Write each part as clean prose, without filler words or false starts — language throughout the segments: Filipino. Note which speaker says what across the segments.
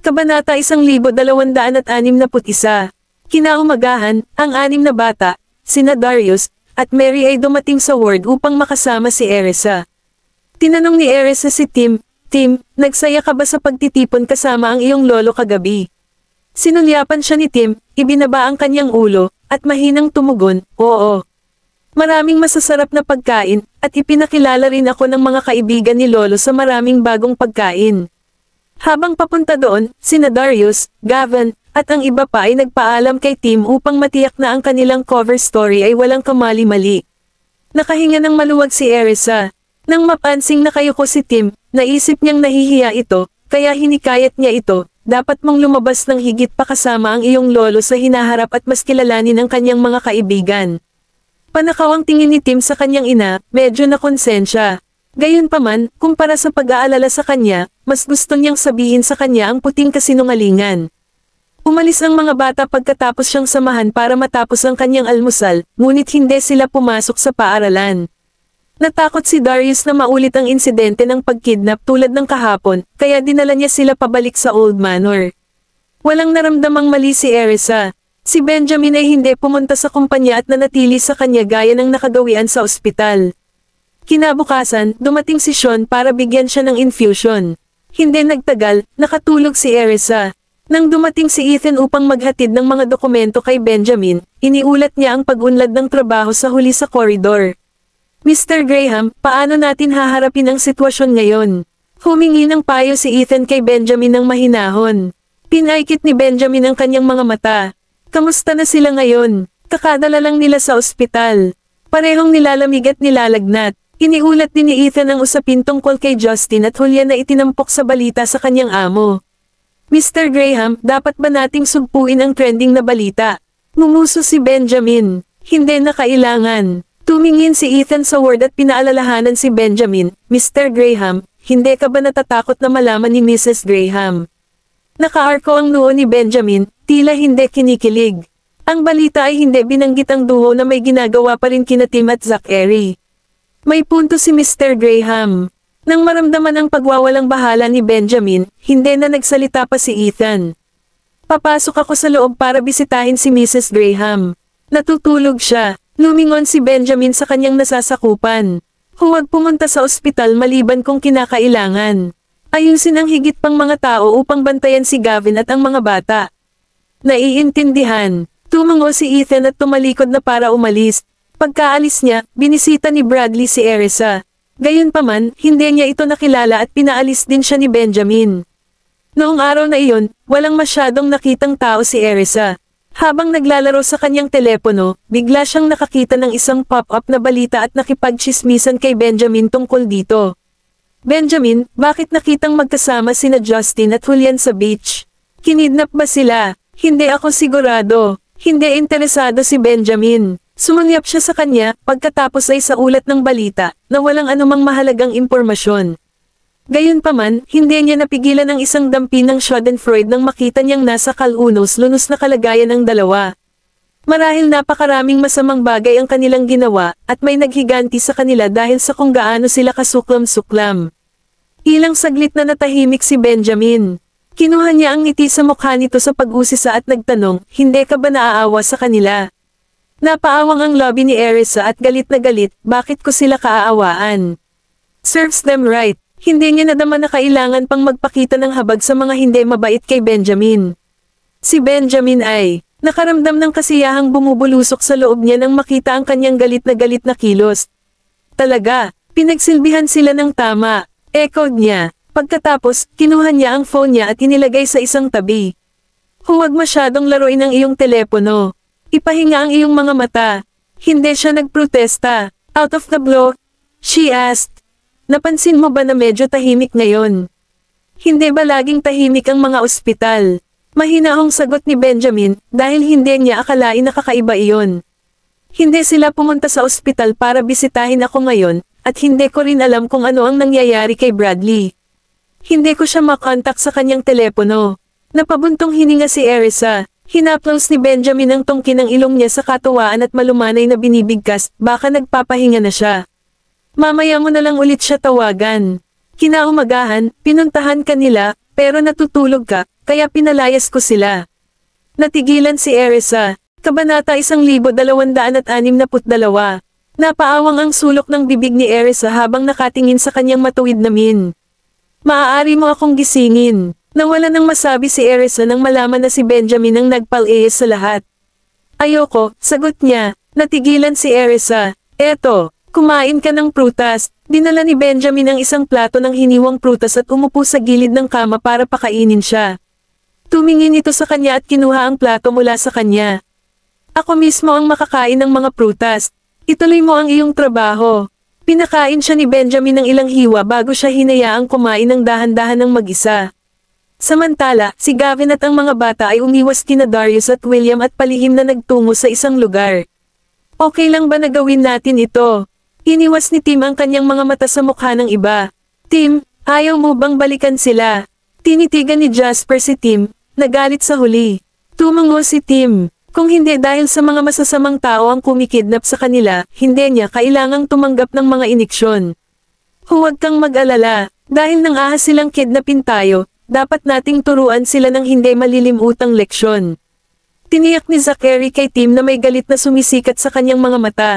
Speaker 1: Kabanata 1261. Kinaumagahan, ang 6 na bata, sina Darius, at Mary ay dumating sa ward upang makasama si Erisa. Tinanong ni Erisa si Tim, "Tim, nagsaya ka ba sa pagtitipon kasama ang iyong lolo kagabi?" Sinulyapan siya ni Tim, ibinaba ang kanyang ulo, at mahinang tumugon, "Oo. Maraming masasarap na pagkain, at ipinakilala rin ako ng mga kaibigan ni lolo sa maraming bagong pagkain." Habang papunta doon, sina Darius, Gavin, at ang iba pa ay nagpaalam kay Tim upang matiyak na ang kanilang cover story ay walang kamali-mali. Nakahinga ng maluwag si Erisa. Nang mapansing nakayuko si Tim, naisip niyang nahihiya ito, kaya hinikayat niya ito, "Dapat mong lumabas ng higit pa kasama ang iyong lolo sa hinaharap at mas kilalanin ang kanyang mga kaibigan." Panakaw ang tingin ni Tim sa kanyang ina, medyo nakonsensya. Gayunpaman, kumpara sa pag-aalala sa kanya, mas gusto niyang sabihin sa kanya ang puting kasinungalingan. Umalis ang mga bata pagkatapos siyang samahan para matapos ang kanyang almusal, ngunit hindi sila pumasok sa paaralan. Natakot si Darius na maulit ang insidente ng pagkidnap tulad ng kahapon, kaya dinala niya sila pabalik sa Old Manor. Walang naramdamang mali si Erisa. Si Benjamin ay hindi pumunta sa kumpanya at nanatili sa kanya gaya ng nakagawian sa ospital. Kinabukasan, dumating si Sean para bigyan siya ng infusion. Hindi nagtagal, nakatulog si Erisa. Nang dumating si Ethan upang maghatid ng mga dokumento kay Benjamin, iniulat niya ang pag-unlad ng trabaho sa huli sa koridor. "Mr. Graham, paano natin haharapin ang sitwasyon ngayon?" Humingi ng payo si Ethan kay Benjamin ng mahinahon. Pinaikit ni Benjamin ang kanyang mga mata. "Kamusta na sila ngayon? Kakadala lang nila sa ospital. Parehong nilalamig at nilalagnat." Iniulat din ni Ethan ang usapin tungkol kay Justin at Julia na itinampok sa balita sa kanyang amo. "Mr. Graham, dapat ba nating sugpuin ang trending na balita?" Ngumuso si Benjamin. "Hindi na kailangan." Tumingin si Ethan sa word at pinaalalahanan si Benjamin, "Mr. Graham, hindi ka ba natatakot na malaman ni Mrs. Graham?" Nakaarko ang noo ni Benjamin, tila hindi kinikilig. Ang balita ay hindi binanggit ang duo na may ginagawa pa rin kina Tim at Zachary. May punto si Mr. Graham. Nang maramdaman ang pagwawalang bahala ni Benjamin, hindi na nagsalita pa si Ethan. "Papasok ako sa loob para bisitahin si Mrs. Graham." Natutulog siya. Lumingon si Benjamin sa kanyang nasasakupan. Huwag pumunta sa ospital maliban kung kinakailangan. Ayusin ang higit pang mga tao upang bantayan si Gavin at ang mga bata. "Naiintindihan." Tumango si Ethan at tumalikod na para umalis. Pagkaalis niya, binisita ni Bradley si Erisa. Gayunpaman, hindi niya ito nakilala at pinaalis din siya ni Benjamin. Noong araw na iyon, walang masyadong nakitang tao si Erisa. Habang naglalaro sa kanyang telepono, bigla siyang nakakita ng isang pop-up na balita at nakipagchismisan kay Benjamin tungkol dito. "Benjamin, bakit nakitang magkasama sina Justin at Julian sa beach? Kinidnap ba sila?" "Hindi ako sigurado." Hindi interesado si Benjamin. Sumulyap siya sa kanya, pagkatapos ay sa ulat ng balita, na walang anumang mahalagang impormasyon. Gayunpaman, hindi niya napigilan ang isang dampi ng schadenfreude nang makita niyang nasa kalunos-lunos na kalagayan ng dalawa. Marahil napakaraming masamang bagay ang kanilang ginawa, at may naghiganti sa kanila dahil sa kung gaano sila kasuklam-suklam. Ilang saglit na natahimik si Benjamin. Kinuha niya ang ngiti sa mukha nito sa pag-usisa at nagtanong, "Hindi ka ba naaawa sa kanila?" Napaawang ang lobby ni Erisa at galit na galit, bakit ko sila kaaawaan? Serves them right. Hindi niya nadama na kailangan pang magpakita ng habag sa mga hindi mabait kay Benjamin. Si Benjamin ay nakaramdam ng kasiyahang bumubulusok sa loob niya nang makita ang kanyang galit na kilos. Talaga, pinagsilbihan sila ng tama, echoed niya. Pagkatapos, kinuha niya ang phone niya at inilagay sa isang tabi. "Huwag masyadong laruin ang iyong telepono. Ipahinga ang iyong mga mata." Hindi siya nagprotesta. "Out of the blue?" she asked. "Napansin mo ba na medyo tahimik ngayon? Hindi ba laging tahimik ang mga ospital?" Mahinahong sagot ni Benjamin, dahil hindi niya akalain na kakaiba iyon. "Hindi sila pumunta sa ospital para bisitahin ako ngayon, at hindi ko rin alam kung ano ang nangyayari kay Bradley. Hindi ko siya makontak sa kanyang telepono." Napabuntong hininga si Erisa. Hinaplos ni Benjamin ang tungkin ng ilong niya sa katuwaan at malumanay na binibigkas, baka nagpapahinga na siya. "Mamaya mo na lang ulit siya tawagan." Kinaumagahan, pinuntahan kanila, pero natutulog ka, kaya pinalayas ko sila. Natigilan si Erisa. Kabanata 1262. Napaawang ang sulok ng bibig ni Erisa habang nakatingin sa kanyang matuwid na min. Maaari mo akong gisingin. Nawala nang masabi si Erisa nang malaman na si Benjamin ang nagpal-iyes sa lahat. Ayoko, sagot niya. Natigilan si Erisa. Eto, kumain ka ng prutas. Dinala ni Benjamin ang isang plato ng hiniwang prutas at umupo sa gilid ng kama para pakainin siya. Tumingin ito sa kanya at kinuha ang plato mula sa kanya. Ako mismo ang makakain ng mga prutas. Ituloy mo ang iyong trabaho. Pinakain siya ni Benjamin ng ilang hiwa bago siya hinayaang kumain ng dahan-dahan ng mag-isa. Samantala, si Gavin at ang mga bata ay umiwas kina Darius at William at palihim na nagtungo sa isang lugar. Okay lang ba na gawin natin ito? Iniwas ni Tim ang kanyang mga mata sa mukha ng iba. Tim, ayaw mo bang balikan sila? Tinitigan ni Jasper si Tim, nagalit sa huli. Tumango si Tim. Kung hindi dahil sa mga masasamang tao ang kumikidnap sa kanila, hindi niya kailangang tumanggap ng mga iniksyon. Huwag kang mag-alala, dahil nang ahas silang kidnapin tayo, dapat nating turuan sila ng hindi malilimutang leksyon. Tiniyak ni Zachary kay Tim na may galit na sumisikat sa kanyang mga mata.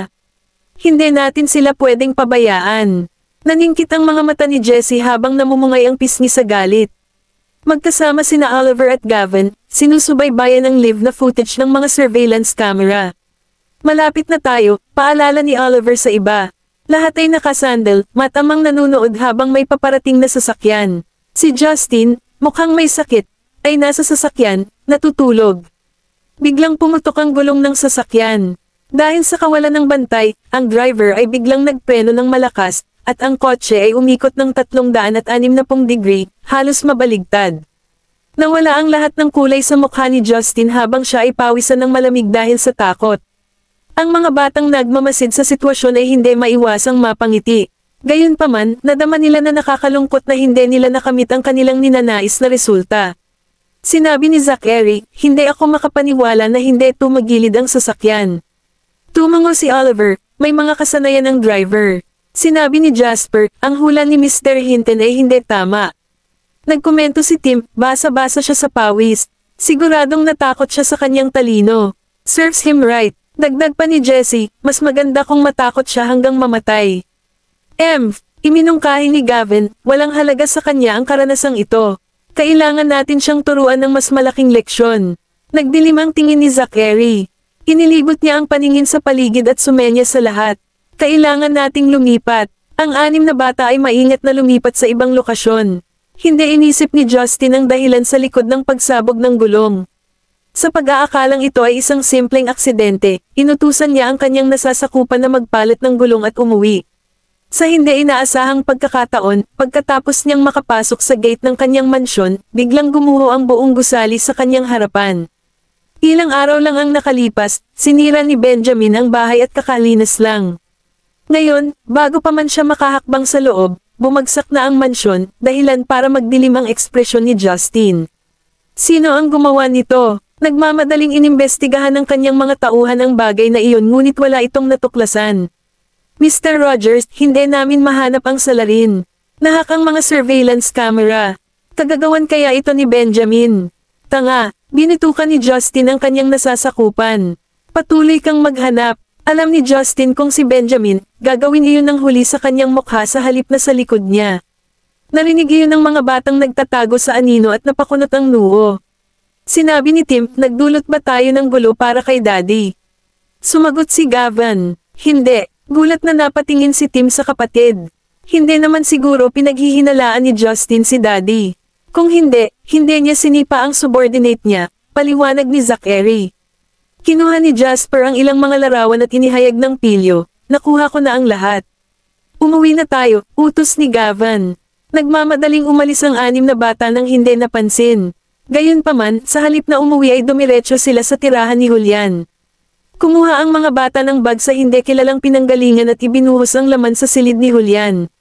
Speaker 1: Hindi natin sila pwedeng pabayaan. Naningkit ang mga mata ni Jessie habang namumungay ang pisngi sa galit. Magkasama sina Oliver at Gavin, sinusubaybayan ang live na footage ng mga surveillance camera. Malapit na tayo, paalala ni Oliver sa iba. Lahat ay nakasandal, matamang nanunood habang may paparating na sasakyan. Si Justin, mukhang may sakit, ay nasa sasakyan, natutulog. Biglang pumutok ang gulong ng sasakyan. Dahil sa kawalan ng bantay, ang driver ay biglang nagpreno ng malakas, at ang kotse ay umikot ng 360 degree, halos mabaligtad. Nawala ang lahat ng kulay sa mukha ni Justin habang siya ay pawisan ng malamig dahil sa takot. Ang mga batang nagmamasid sa sitwasyon ay hindi maiwasang mapangiti. Gayunpaman, nadama nila na nakakalungkot na hindi nila nakamit ang kanilang ninanais na resulta. Sinabi ni Zachary, hindi ako makapaniwala na hindi tumagilid ang sasakyan. Tumango si Oliver, may mga kasanayan ng driver. Sinabi ni Jasper, ang hula ni Mr. Hinton ay hindi tama. Nagkomento si Tim, basa-basa siya sa pawis. Siguradong natakot siya sa kanyang talino. Serves him right. Dagdag pa ni Jessie, mas maganda kung matakot siya hanggang mamatay. Iminungkahi ni Gavin, walang halaga sa kanya ang karanasang ito. Kailangan natin siyang turuan ng mas malaking leksyon. Nagdilim ang tingin ni Zachary. Inilibot niya ang paningin sa paligid at sumenya sa lahat. Kailangan nating lumipat. Ang 6 na bata ay maingat na lumipat sa ibang lokasyon. Hindi inisip ni Justin ang dahilan sa likod ng pagsabog ng gulong. Sa pag-aakalang ito ay isang simpleng aksidente, inutusan niya ang kanyang nasasakupan na magpalit ng gulong at umuwi. Sa hindi inaasahang pagkakataon, pagkatapos niyang makapasok sa gate ng kanyang mansyon, biglang gumuho ang buong gusali sa kanyang harapan. Ilang araw lang ang nakalipas, sinira ni Benjamin ang bahay at kakalinas lang. Ngayon, bago pa man siya makahakbang sa loob, bumagsak na ang mansyon, dahilan para magdilim ang ekspresyon ni Justin. Sino ang gumawa nito? Nagmamadaling inimbestigahan ng kanyang mga tauhan ang bagay na iyon ngunit wala itong natuklasan. Mr. Rogers, hindi namin mahanap ang salarin. Nahak ang mga surveillance camera. Kagagawan kaya ito ni Benjamin. Tanga, binitukan ni Justin ang kanyang nasasakupan. Patuloy kang maghanap. Alam ni Justin kung si Benjamin, gagawin iyon ng huli sa kanyang mukha sa halip na sa likod niya. Narinig iyon ng mga batang nagtatago sa anino at napakunot ang noo. Sinabi ni Tim, nagdulot ba tayo ng gulo para kay Daddy? Sumagot si Gavin. Hindi. Gulat na napatingin si Tim sa kapatid. Hindi naman siguro pinaghihinalaan ni Justin si Daddy. Kung hindi, hindi niya sinipa ang subordinate niya, paliwanag ni Zachary. Kinuha ni Jasper ang ilang mga larawan at inihayag ng pilyo, nakuha ko na ang lahat. Umuwi na tayo, utos ni Gavin. Nagmamadaling umalis ang 6 na bata nang hindi napansin. Gayunpaman, sa halip na umuwi ay dumiretso sila sa tirahan ni Julian. Kumuha ang mga bata ng bag sa hindi kilalang pinanggalingan at ibinuhos ang laman sa silid ni Julian.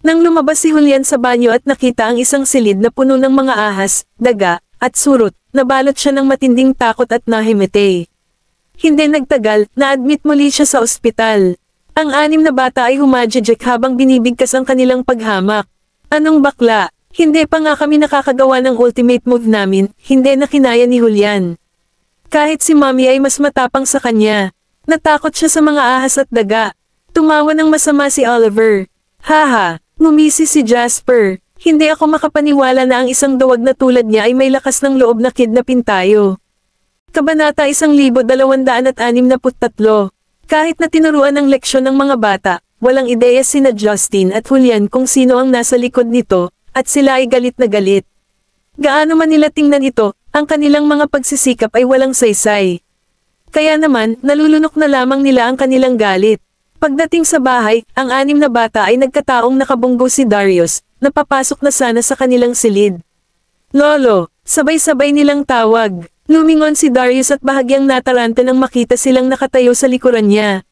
Speaker 1: Nang lumabas si Julian sa banyo at nakita ang isang silid na puno ng mga ahas, daga, at surot, nabalot siya ng matinding takot at nahimete. Hindi nagtagal, na-admit muli siya sa ospital. Ang 6 na bata ay humajajek habang binibigkas ang kanilang paghamak. Anong bakla? Hindi pa nga kami nakakagawa ng ultimate move namin, hindi na kinaya ni Julian. Kahit si Mommy ay mas matapang sa kanya. Natakot siya sa mga ahas at daga. Tumawa ng masama si Oliver. Haha, ngumisi si Jasper. Hindi ako makapaniwala na ang isang duwag na tulad niya ay may lakas ng loob na kidnapin tayo. Kabanata 1263. Kahit na tinuruan ng leksyon ng mga bata, walang ideya sina Justin at Julian kung sino ang nasa likod nito, at sila ay galit na galit. Gaano man nila tingnan ito, ang kanilang mga pagsisikap ay walang saysay. Kaya naman, nalulunok na lamang nila ang kanilang galit. Pagdating sa bahay, ang 6 na bata ay nagkataong nakabunggo si Darius, na papasok na sana sa kanilang silid. Lolo, sabay-sabay nilang tawag. Lumingon si Darius at bahagyang nataranta nang makita silang nakatayo sa likuran niya.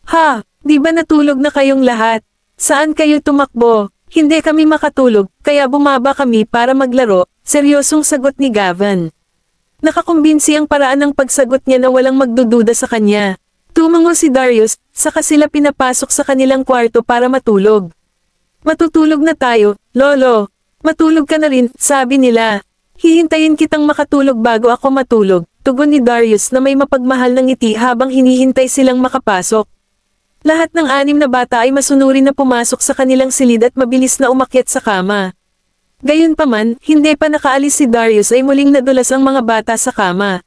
Speaker 1: Ha, di ba natulog na kayong lahat? Saan kayo tumakbo? Hindi kami makatulog, kaya bumaba kami para maglaro, seryosong sagot ni Gavin. Nakakumbinsi ang paraan ng pagsagot niya na walang magdududa sa kanya. Tumango si Darius, saka sila pinapasok sa kanilang kwarto para matulog. Matutulog na tayo, Lolo. Matulog ka na rin, sabi nila. Hihintayin kitang makatulog bago ako matulog, tugon ni Darius na may mapagmahal ng ngiti habang hinihintay silang makapasok. Lahat ng 6 na bata ay masunurin na pumasok sa kanilang silid at mabilis na umakyat sa kama. Gayunpaman, hindi pa nakaalis si Darius ay muling nadulas ang mga bata sa kama.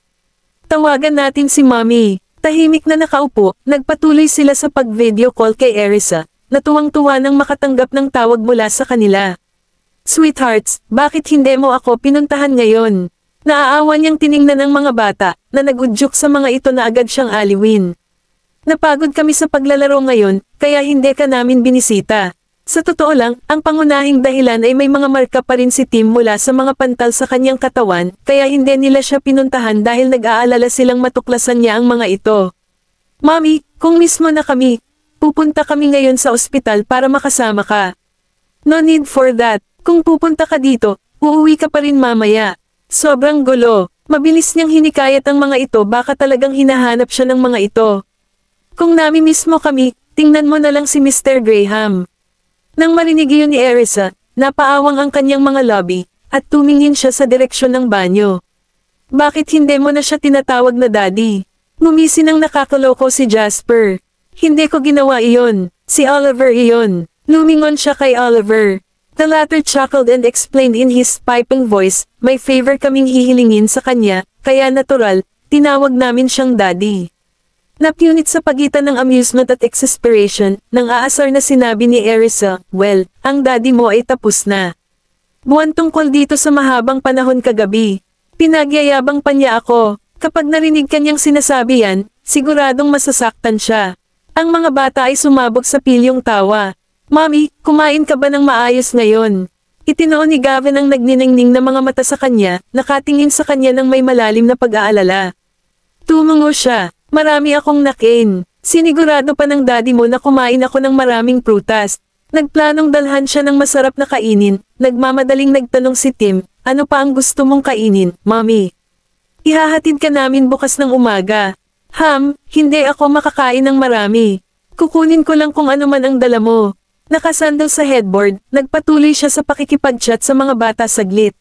Speaker 1: Tawagan natin si Mommy. Tahimik na nakaupo, nagpatuloy sila sa pag-video call kay Erisa, na tuwang-tuwa nang makatanggap ng tawag mula sa kanila. Sweethearts, bakit hindi mo ako pinuntahan ngayon? Naaawa niyang tiningnan ng mga bata, na nagudyok sa mga ito na agad siyang aliwin. Napagod kami sa paglalaro ngayon, kaya hindi ka namin binisita. Sa totoo lang, ang pangunahing dahilan ay may mga marka pa rin si Tim mula sa mga pantal sa kanyang katawan, kaya hindi nila siya pinuntahan dahil nag-aalala silang matuklasan niya ang mga ito. Mommy, kung mismo na kami, pupunta kami ngayon sa ospital para makasama ka. No need for that. Kung pupunta ka dito, uuwi ka pa rin mamaya. Sobrang gulo. Mabilis niyang hinikayat ang mga ito, baka talagang hinahanap siya ng mga ito. Kung nami mismo kami, tingnan mo na lang si Mr. Graham. Nang marinig iyon ni Erisa, napaawang ang kanyang mga lobby, at tumingin siya sa direksyon ng banyo. Bakit hindi mo na siya tinatawag na daddy? Ngumisi ng nakakaloko si Jasper. Hindi ko ginawa iyon, si Oliver iyon. Lumingon siya kay Oliver. The latter chuckled and explained in his piping voice, may favor kaming hihilingin sa kanya, kaya natural, tinawag namin siyang daddy. Napunit sa pagitan ng amusement at exasperation, nang aasar na sinabi ni Erisa, well, ang daddy mo ay tapos na. Buwan tungkol dito sa mahabang panahon kagabi. Pinagyayabang pa niya ako. Kapag narinig kanyang sinasabi yan, siguradong masasaktan siya. Ang mga bata ay sumabog sa pilyong tawa. Mommy, kumain ka ba ng maayos ngayon? Itinoon ni Gavin ang nagniningning na mga mata sa kanya, nakatingin sa kanya ng may malalim na pag-aalala. Tumango siya. Marami akong nakain. Sinigurado pa ng daddy mo na kumain ako ng maraming prutas. Nagplanong dalhan siya ng masarap na kainin. Nagmamadaling nagtanong si Tim, ano pa ang gusto mong kainin, Mommy? Ihahatid ka namin bukas ng umaga. Hindi ako makakain ng marami. Kukunin ko lang kung ano man ang dala mo. Nakasandal sa headboard, nagpatuloy siya sa pakikipag-chat sa mga bata saglit.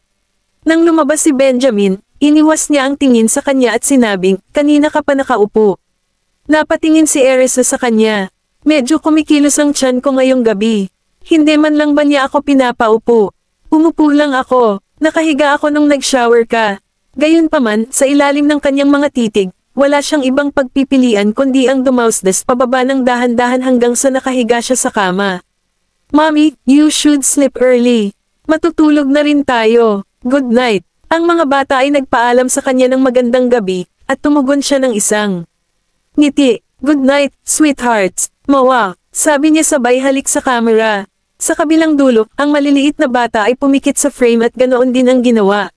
Speaker 1: Nang lumabas si Benjamin, iniwas niya ang tingin sa kanya at sinabing, kanina ka pa nakaupo. Napatingin si Erisa sa kanya. Medyo kumikilos ang tiyan ko ngayong gabi. Hindi man lang ba niya ako pinapaupo? Umupo lang ako. Nakahiga ako nung nag-shower ka. Gayunpaman, sa ilalim ng kanyang mga titig, wala siyang ibang pagpipilian kundi ang dumausdas pababa ng dahan-dahan hanggang sa nakahiga siya sa kama. Mommy, you should sleep early. Matutulog na rin tayo. Good night. Ang mga bata ay nagpaalam sa kanya ng magandang gabi, at tumugon siya ng isang ngiti. Good night, sweethearts. Mawa, sabi niya sabay halik sa camera. Sa kabilang dulo, ang maliliit na bata ay pumikit sa frame at ganoon din ang ginawa.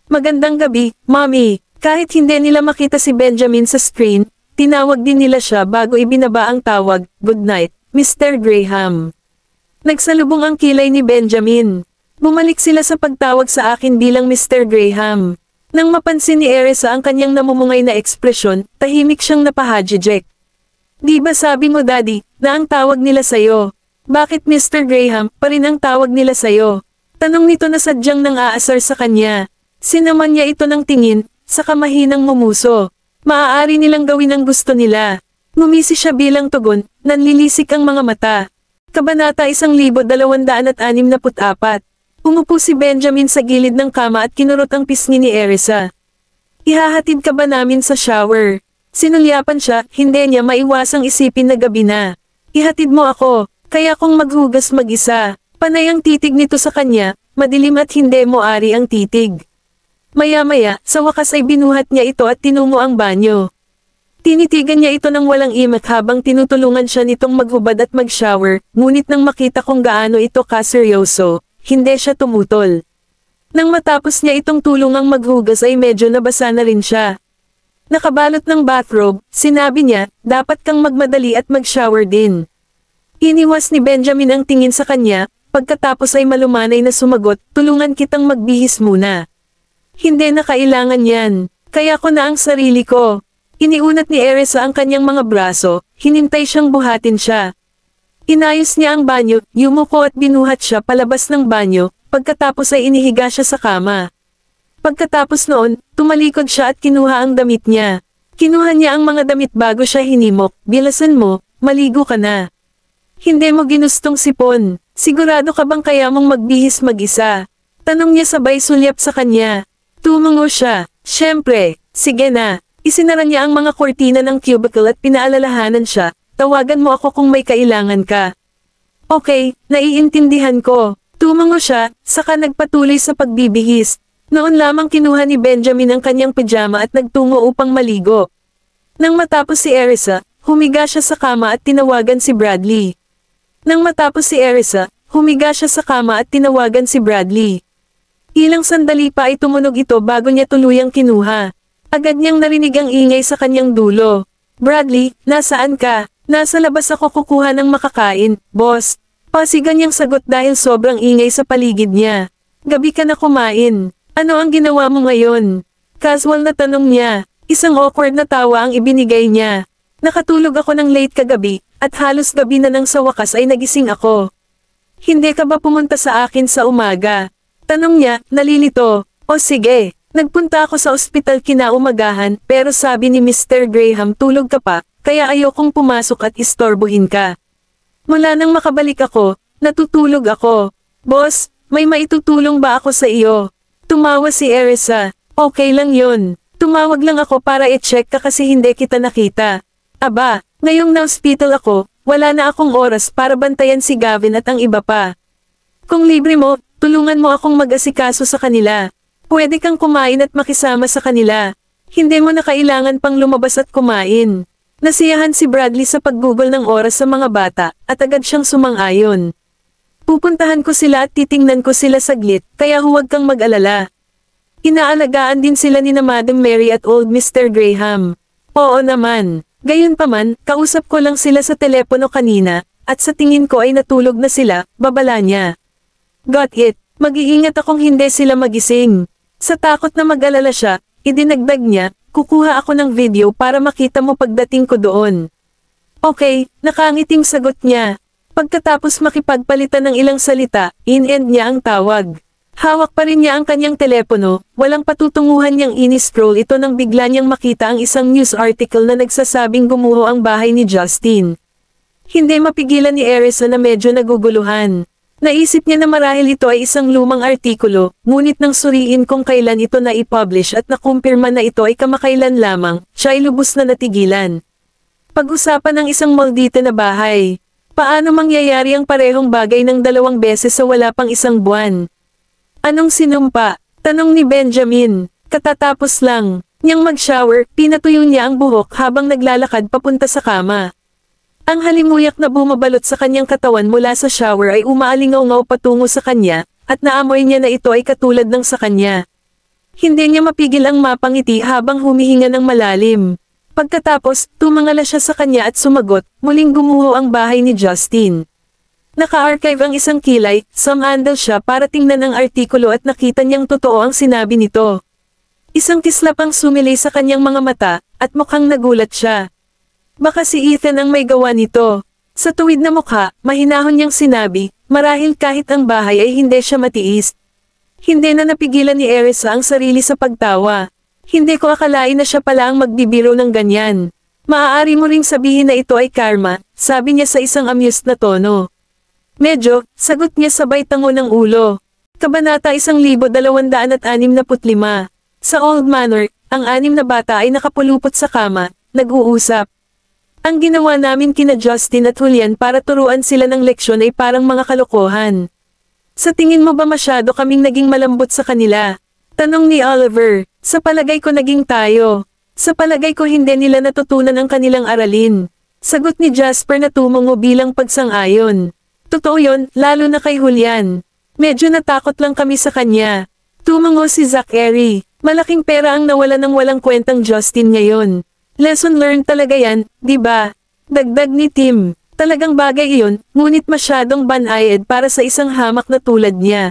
Speaker 1: Magandang gabi, Mommy. Kahit hindi nila makita si Benjamin sa screen, tinawag din nila siya bago ibinaba ang tawag, good night, Mr. Graham. Nagsalubong ang kilay ni Benjamin. Bumalik sila sa pagtawag sa akin bilang Mr. Graham. Nang mapansin ni Erisa ang kanyang namumungay na ekspresyon, tahimik siyang napahajijek. Di ba sabi mo daddy, na ang tawag nila sayo? Bakit Mr. Graham pa rin ang tawag nila sayo? Tanong nito na sadyang nang aasar sa kanya. Sinaman niya ito ng tingin, saka mahinang ngumuso. Maaari nilang gawin ang gusto nila. Ngumisi siya bilang tugon, nanlilisik ang mga mata. Kabanata 1264. Umupo si Benjamin sa gilid ng kama at kinurot ang pisngi ni Erisa. Ihahatid ka ba namin sa shower? Sinulyapan siya, hindi niya maiwasang isipin na gabi na. Ihatid mo ako, kaya kung maghugas mag-isa. Panay ang titig nito sa kanya, madilim at hindi mo ari ang titig. Maya-maya, sa wakas ay binuhat niya ito at tinungo ang banyo. Tinitigan niya ito ng walang imak habang tinutulungan siya nitong maghubad at mag-shower, ngunit nang makita kung gaano ito kaseryoso, hindi siya tumutol. Nang matapos niya itong tulungang maghugas ay medyo nabasa na rin siya. Nakabalot ng bathrobe, sinabi niya, dapat kang magmadali at mag-shower din. Iniwas ni Benjamin ang tingin sa kanya, pagkatapos ay malumanay na sumagot, tulungan kitang magbihis muna. Hindi na kailangan yan, kaya ko na ang sarili ko. Iniunat ni Erisa ang kanyang mga braso, hinintay siyang buhatin siya. Inayos niya ang banyo, yumuko at binuhat siya palabas ng banyo, pagkatapos ay inihiga siya sa kama. Pagkatapos noon, tumalikod siya at kinuha ang damit niya. Kinuha niya ang mga damit bago siya hinimok, bilasan mo, maligo ka na. Hindi mo ginustong sipon, sigurado ka bang kaya mong magbihis mag-isa? Tanong niya sabay sulyap sa kanya. Tumungo siya, syempre, sige na. Isinara niya ang mga kortina ng cubicle at pinaalalahanan siya, tawagan mo ako kung may kailangan ka. Okay, naiintindihan ko. Tumango siya, saka nagpatuloy sa pagbibihis. Noon lamang kinuha ni Benjamin ang kanyang pajama at nagtungo upang maligo. Nang matapos si Erisa, humiga siya sa kama at tinawagan si Bradley. Ilang sandali pa ay tumunog ito bago niya tuluyang kinuha. Agad niyang narinig ang ingay sa kanyang dulo. Bradley, nasaan ka? Nasa labas ako kukuha ng makakain, boss. Pasigan niyang sagot dahil sobrang ingay sa paligid niya. Gabi ka na kumain. Ano ang ginawa mo ngayon? Casual na tanong niya. Isang awkward na tawa ang ibinigay niya. Nakatulog ako ng late kagabi, at halos gabi na nang sa wakas ay nagising ako. Hindi ka ba pumunta sa akin sa umaga? Tanong niya, nalilito. O sige. Nagpunta ako sa ospital kinaumagahan, pero sabi ni Mr. Graham tulog ka pa, kaya ayokong pumasok at istorbohin ka. Mula nang makabalik ako, natutulog ako. Boss, may maitutulong ba ako sa iyo? Tumawa si Erisa. Okay lang yun. Tumawag lang ako para i-check ka kasi hindi kita nakita. Aba, ngayong na-hospital ako, wala na akong oras para bantayan si Gavin at ang iba pa. Kung libre mo, tulungan mo akong mag-asikaso sa kanila. Pwede kang kumain at makisama sa kanila. Hindi mo na kailangan pang lumabas at kumain. Nasiyahan si Bradley sa paggugol ng oras sa mga bata, at agad siyang sumang-ayon. Pupuntahan ko sila at titingnan ko sila saglit, kaya huwag kang mag-alala. Inaalagaan din sila ni na Madam Mary at old Mr. Graham. Oo naman. Gayunpaman, kausap ko lang sila sa telepono kanina, at sa tingin ko ay natulog na sila, babala niya. Got it. Mag-iingat akong hindi sila magising. Sa takot na mag-alala siya, idinagdag niya, kukuha ako ng video para makita mo pagdating ko doon. Okay, nakangiting sagot niya. Pagkatapos makipagpalitan ng ilang salita, in-end niya ang tawag. Hawak pa rin niya ang kanyang telepono, walang patutunguhan niyang ini-scroll ito nang bigla niyang makita ang isang news article na nagsasabing gumuho ang bahay ni Justin. Hindi mapigilan ni Erisa na medyo naguguluhan. Naisip niya na marahil ito ay isang lumang artikulo, ngunit nang suriin kung kailan ito na i-publish at nakumpirma na ito ay kamakailan lamang, siya ay lubos na natigilan. Pag-usapan ng isang maldita na bahay. Paano mangyayari ang parehong bagay ng 2 beses sa wala pang 1 buwan? Anong sinumpa? Tanong ni Benjamin. Katatapos lang niyang mag-shower, pinatuyo niya ang buhok habang naglalakad papunta sa kama. Ang halimuyak na bumabalot sa kanyang katawan mula sa shower ay umaalingaw-ngaw patungo sa kanya, at naamoy niya na ito ay katulad ng sa kanya. Hindi niya mapigil ang mapangiti habang humihinga ng malalim. Pagkatapos, tumangala siya sa kanya at sumagot, muling gumuho ang bahay ni Justin. Naka-archive ang isang kilay, sumandal siya para tingnan ang artikulo at nakita niyang totoo ang sinabi nito. Isang kislap ang sumilay sa kanyang mga mata, at mukhang nagulat siya. Baka si Ethan ang may gawa nito. Sa tuwid na mukha, mahinahon niyang sinabi, marahil kahit ang bahay ay hindi siya matiis. Hindi na napigilan ni Erisa ang sarili sa pagtawa. Hindi ko akalain na siya pala ang magbibiro ng ganyan. Maaari mo ring sabihin na ito ay karma, sabi niya sa isang amused na tono. Medyo, sagot niya sabay tango ng ulo. Kabanata 1265. Sa Old Manor, ang 6 na bata ay nakapulupot sa kama, nag-uusap. Ang ginawa namin kina Justin at Julian para turuan sila ng leksyon ay parang mga kalokohan. Sa tingin mo ba masyado kaming naging malambot sa kanila? Tanong ni Oliver. Sa palagay ko naging tayo. Sa palagay ko hindi nila natutunan ang kanilang aralin. Sagot ni Jasper na tumungo bilang pagsang-ayon. Totoo yon, lalo na kay Julian. Medyo natakot lang kami sa kanya. Tumungo si Zachary. Malaking pera ang nawala ng walang kwentang Justin ngayon. Lesson learned talaga yan, di ba? Dagdag ni Tim. Talagang bagay iyon, ngunit masyadong banayad para sa isang hamak na tulad niya.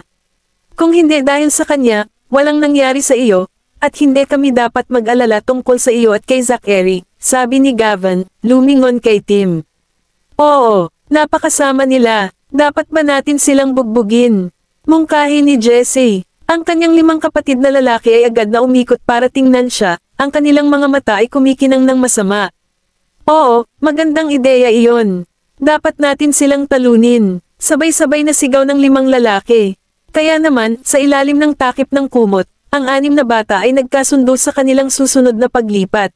Speaker 1: Kung hindi dahil sa kanya, walang nangyari sa iyo, at hindi kami dapat mag-alala tungkol sa iyo at kay Zachary, sabi ni Gavin, lumingon kay Tim. Oo, napakasama nila, dapat ba natin silang bugbugin? Mungkahi ni Jesse. Ang kanyang 5 kapatid na lalaki ay agad na umikot para tingnan siya, ang kanilang mga mata ay kumikinang ng masama. Oo, magandang ideya iyon. Dapat natin silang talunin. Sabay-sabay na sigaw ng 5 lalaki. Kaya naman, sa ilalim ng takip ng kumot, ang 6 na bata ay nagkasundo sa kanilang susunod na paglipat.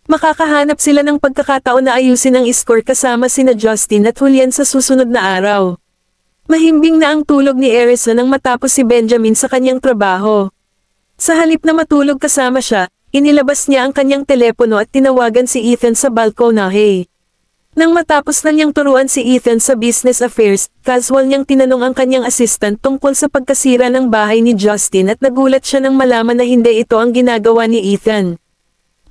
Speaker 1: Makakahanap sila ng pagkakataon na ayusin ang score kasama sina Justin at Julian sa susunod na araw. Mahimbing na ang tulog ni Erisa nang matapos si Benjamin sa kanyang trabaho. Sa halip na matulog kasama siya, inilabas niya ang kanyang telepono at tinawagan si Ethan sa balkonahe. Nang matapos na niyang turuan si Ethan sa business affairs, casual niyang tinanong ang kanyang assistant tungkol sa pagkasira ng bahay ni Justin at nagulat siya nang malaman na hindi ito ang ginagawa ni Ethan.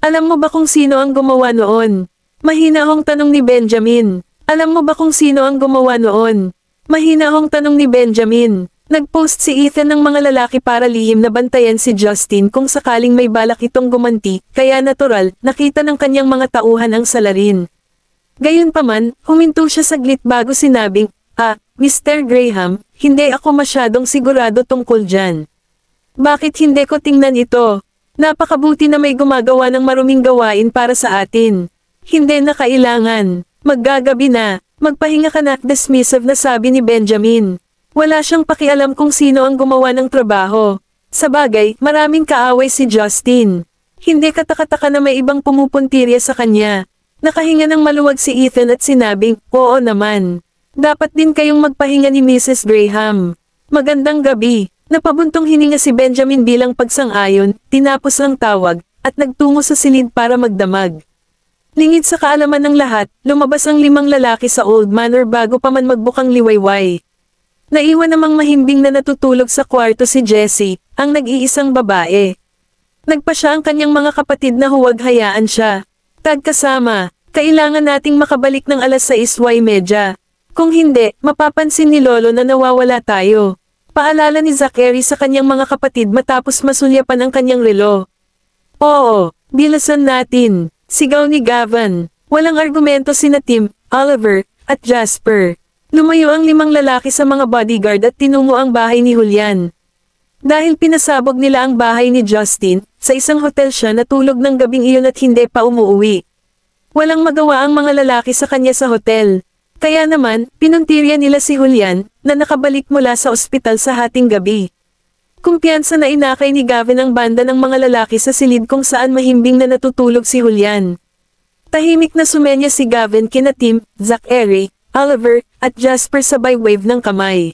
Speaker 1: Alam mo ba kung sino ang gumawa noon? Mahinahong tanong ni Benjamin. Alam mo ba kung sino ang gumawa noon? Mahinahong tanong ni Benjamin. Nag-post si Ethan ng mga lalaki para lihim na bantayan si Justin kung sakaling may balak itong gumanti, kaya natural, nakita ng kanyang mga tauhan ang salarin. Gayunpaman, huminto siya saglit bago sinabing, Mr. Graham, hindi ako masyadong sigurado tungkol dyan. Bakit hindi ko tingnan ito? Napakabuti na may gumagawa ng maruming gawain para sa atin. Hindi na kailangan. Maggagabi na. Magpahinga ka na, dismissive na sabi ni Benjamin. Wala siyang pakialam kung sino ang gumawa ng trabaho. Sa bagay, maraming kaaway si Justin. Hindi katakataka na may ibang pumupuntirya sa kanya. Nakahinga ng maluwag si Ethan at sinabing, oo naman. Dapat din kayong magpahinga ni Mrs. Graham. Magandang gabi. Napabuntong hininga si Benjamin bilang pagsang-ayon, tinapos ang tawag, at nagtungo sa silid para magdamag. Lingid sa kaalaman ng lahat, lumabas ang 5 lalaki sa Old Manor bago pa man magbukang liwayway. Naiwan namang mahimbing na natutulog sa kwarto si Jessie, ang nag-iisang babae. Nagpa siya ang kanyang mga kapatid na huwag hayaan siya. Tagkasama, kailangan nating makabalik ng 6:30. Kung hindi, mapapansin ni Lolo na nawawala tayo. Paalala ni Zachary sa kanyang mga kapatid matapos masulyapan ang kanyang relo. Oo, bilasan natin. Sigaw ni Gavin. Walang argumento sina Tim, Oliver, at Jasper. Lumayo ang 5 lalaki sa mga bodyguard at tinungo ang bahay ni Julian. Dahil pinasabog nila ang bahay ni Justin, sa isang hotel siya natulog ng gabing iyon at hindi pa umuwi. Walang magawa ang mga lalaki sa kanya sa hotel. Kaya naman, pinuntirya nila si Julian, na nakabalik mula sa ospital sa hating gabi. Kumpiyansa na inakay ni Gavin ang banda ng mga lalaki sa silid kung saan mahimbing na natutulog si Julian. Tahimik na sumenya si Gavin kina Tim, Zachary, Oliver, at Jasper sabay wave ng kamay.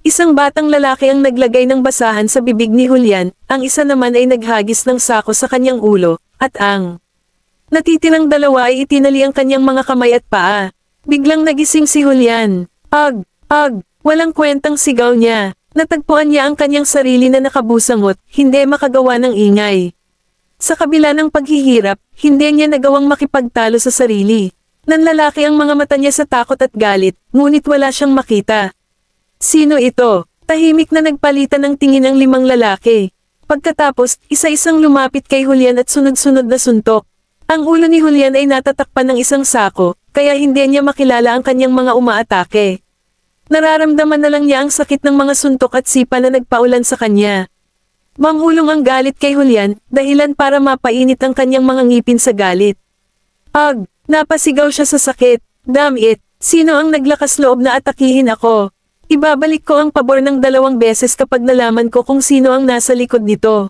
Speaker 1: Isang batang lalaki ang naglagay ng basahan sa bibig ni Julian, ang isa naman ay naghagis ng sako sa kanyang ulo, at ang natitirang 2 ay itinali ang kanyang mga kamay at paa. Biglang nagising si Julian. Walang kwentang sigaw niya. Natagpuan niya ang kanyang sarili na nakabusangot, hindi makagawa ng ingay. Sa kabila ng paghihirap, hindi niya nagawang makipagtalo sa sarili. Nanlalaki ang mga mata niya sa takot at galit, ngunit wala siyang makita. Sino ito? Tahimik na nagpalitan ng tingin ang 5 lalaki. Pagkatapos, isa-isang lumapit kay Julian at sunod-sunod na suntok. Ang ulo ni Julian ay natatakpan ng isang sako, kaya hindi niya makilala ang kanyang mga umaatake. Nararamdaman na lang niya ang sakit ng mga suntok at sipa na nagpaulan sa kanya. Mamulong ang galit kay Julian, dahilan para mapainit ang kanyang mga ngipin sa galit. Napasigaw siya sa sakit. Damn it, sino ang naglakas loob na atakihin ako? Ibabalik ko ang pabor ng 2 beses kapag nalaman ko kung sino ang nasa likod nito.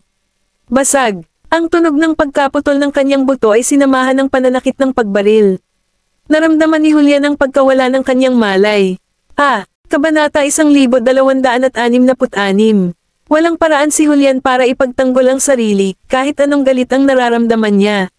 Speaker 1: Basag. Ang tunog ng pagkaputol ng kanyang buto ay sinamahan ng pananakit ng pagbaril. Naramdaman ni Julian ang pagkawala ng kanyang malay. Kabanata 1266. Walang paraan si Julian para ipagtanggol ang sarili, kahit anong galit ang nararamdaman niya.